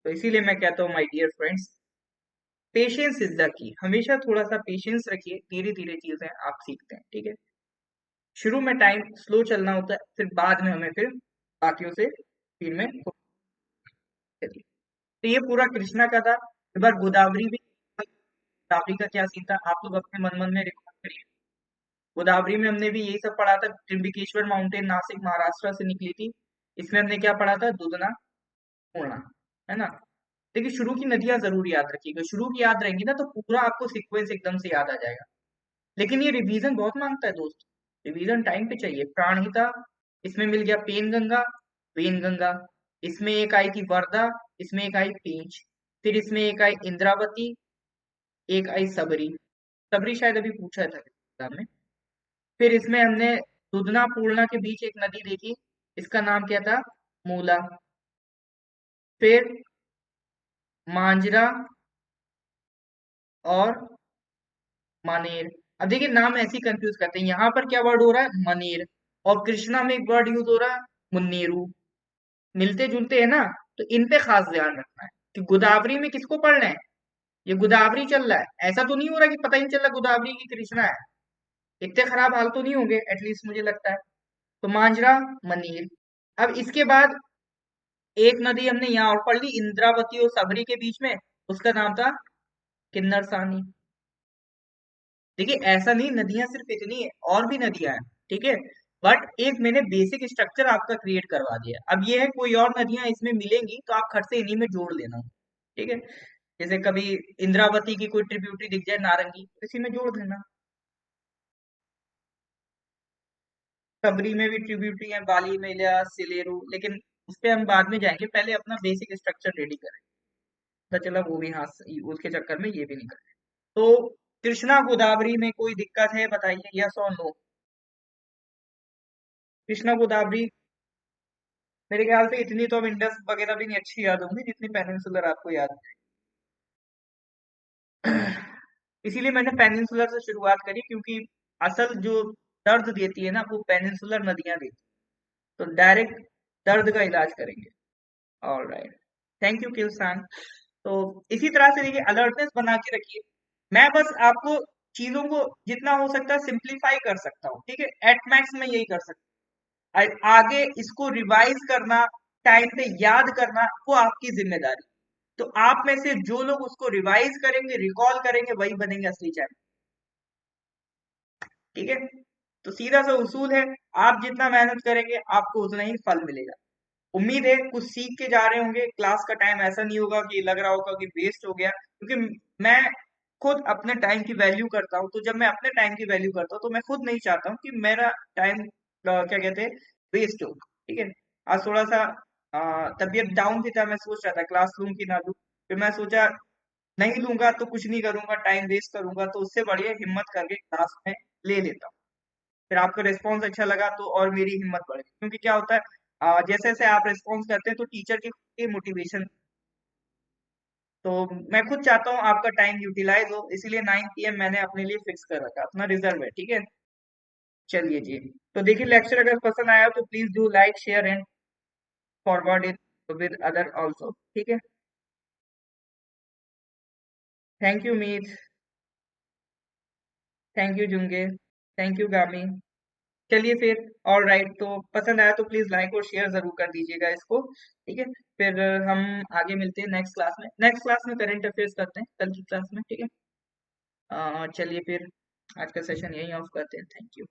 तो इसीलिए मैं कहता हूँ my dear friends, patience is the key. हमेशा थोड़ा सा पेशेंस रखिए, धीरे धीरे चीजें आप सीखते हैं। ठीक है, शुरू में टाइम स्लो चलना होता है, फिर बाद में हमें फिर बाकियों से फिर में तो ये पूरा कृष्णा का था। एक बार गोदावरी भी, गोदावरी का क्या सीन था आप लोग अपने मन मन में रिकॉर्ड करिए। गोदावरी में हमने भी यही सब पढ़ा था, त्रिम्बकेश्वर माउंटेन नासिक महाराष्ट्र से निकली थी। इसमें हमने क्या पढ़ा था, दुधना, पूर्णा, है ना। देखिए शुरू की नदियां जरूर याद रखिएगा, शुरू की याद रहेंगी ना तो पूरा आपको सीक्वेंस एकदम से याद आ जाएगा। लेकिन ये रिवीजन बहुत मांगता है दोस्त, रिवीजन टाइम पे चाहिए। प्राणहिता, इसमें मिल गया पेन गंगा, वेन गंगा। इसमें एक आई थी वर्धा, इसमें एक आई पेंच, फिर इसमें एक आई इंद्रावती, एक आई सबरी। सबरी शायद अभी पूछा था एग्जाम में। फिर इसमें हमने दुधना पूर्णा के बीच एक नदी देखी, इसका नाम क्या था, मूला। फिर मांजरा और मानेर। अब देखिए नाम ऐसे ही कंफ्यूज करते हैं, यहाँ पर क्या वर्ड हो रहा है, मनेर, और कृष्णा में एक वर्ड यूज हो रहा है, मुन्नेरू। मिलते जुलते हैं ना, तो इन पे खास ध्यान रखना है कि गोदावरी में किसको पढ़ना है। ये गोदावरी चल रहा है, ऐसा तो नहीं हो रहा कि पता ही नहीं चल रहा गोदावरी की कृष्णा है। इतने खराब हाल तो नहीं होंगे, एटलीस्ट मुझे लगता है। तो मांजरा, मनीर। अब इसके बाद एक नदी हमने यहाँ और पढ़ ली, इंद्रावती और सबरी के बीच में, उसका नाम था किन्नर सानी। देखिए ऐसा नहीं नदियां सिर्फ इतनी है, और भी नदियां हैं। ठीक है, बट एक मैंने बेसिक स्ट्रक्चर आपका क्रिएट करवा दिया। अब ये है कोई और नदियां इसमें मिलेंगी तो आप खट से इन्हीं में जोड़ लेना। ठीक है, जैसे कभी इंद्रावती की कोई ट्रिब्यूटरी दिख जाए नारंगी, तो इसी में जोड़ देना। सबरी में भी ट्रिब्यूटरी है, बाली मेला, सिलेरू, लेकिन उस पे हम बाद में जाएंगे, पहले अपना बेसिक स्ट्रक्चर रेडी करें। तो चला वो भी, हाँ उसके चक्कर में ये भी नहीं करें। तो कृष्णा गोदावरी में कोई दिक्कत है बताइए, यस और नो। कृष्णा गोदावरी मेरे ख्याल से इतनी तो अब इंडस वगैरह भी नहीं अच्छी याद होंगी जितनी पेनिनसुलर आपको याद है। इसीलिए मैंने पेनिनसुलर से शुरुआत करी, क्योंकि असल जो दर्द देती है ना वो पेनिनसुलर नदियां देती है। तो डायरेक्ट दर्द का इलाज करेंगे। ऑलराइट, थैंक यू किलसान। तो इसी तरह से देखिए अलर्टनेस बना के रखिए। मैं बस आपको चीजों को जितना हो सकता है सिंप्लीफाई कर सकता हूँ। ठीक है, एट मैक्स में यही कर सकता हूँ। आगे इसको रिवाइज करना, टाइम पे याद करना, वो आपकी जिम्मेदारी। तो आप में से जो लोग उसको रिवाइज करेंगे, रिकॉल करेंगे, वही बनेंगे असली चैंपियन। ठीक है, तो सीधा सा उसूल है, आप जितना मेहनत करेंगे आपको उतना ही फल मिलेगा। उम्मीद है कुछ सीख के जा रहे होंगे। क्लास का टाइम ऐसा नहीं होगा कि लग रहा होगा कि वेस्ट हो गया, क्योंकि मैं खुद अपने टाइम की वैल्यू करता हूँ। तो जब मैं अपने टाइम की वैल्यू करता हूँ तो मैं खुद नहीं चाहता हूँ कि मेरा टाइम क्या कहते हैं वेस्ट हो। ठीक है, आज थोड़ा सा तबीयत डाउन भी था, मैं सोच रहा था क्लास लूं कि ना लूं। फिर मैं सोचा नहीं लूंगा तो कुछ नहीं करूंगा, टाइम वेस्ट करूंगा, तो उससे बढ़िया हिम्मत करके क्लास में ले लेता हूँ। फिर आपका रिस्पॉन्स अच्छा लगा तो और मेरी हिम्मत बढ़ गई, क्योंकि क्या होता है जैसे जैसे आप रिस्पॉन्स करते हैं तो टीचर की मोटिवेशन। तो मैं खुद चाहता हूँ आपका टाइम यूटिलाइज हो, इसीलिए 9 PM मैंने अपने लिए फिक्स कर रखा, अपना रिजर्व है। ठीक है, चलिए जी। तो देखिए लेक्चर अगर पसंद आया तो please do like share and forward it with other also. ठीक है, thank you Meet, thank you जुंगे, थैंक यू गामी। चलिए फिर, ऑल राइट, तो पसंद आया तो प्लीज लाइक और शेयर जरूर कर दीजिएगा इसको। ठीक है, फिर हम आगे मिलते हैं नेक्स्ट क्लास में। नेक्स्ट क्लास में करंट अफेयर्स करते हैं कल की क्लास में। ठीक है, चलिए फिर आज का सेशन यहीं ऑफ करते हैं। Thank you.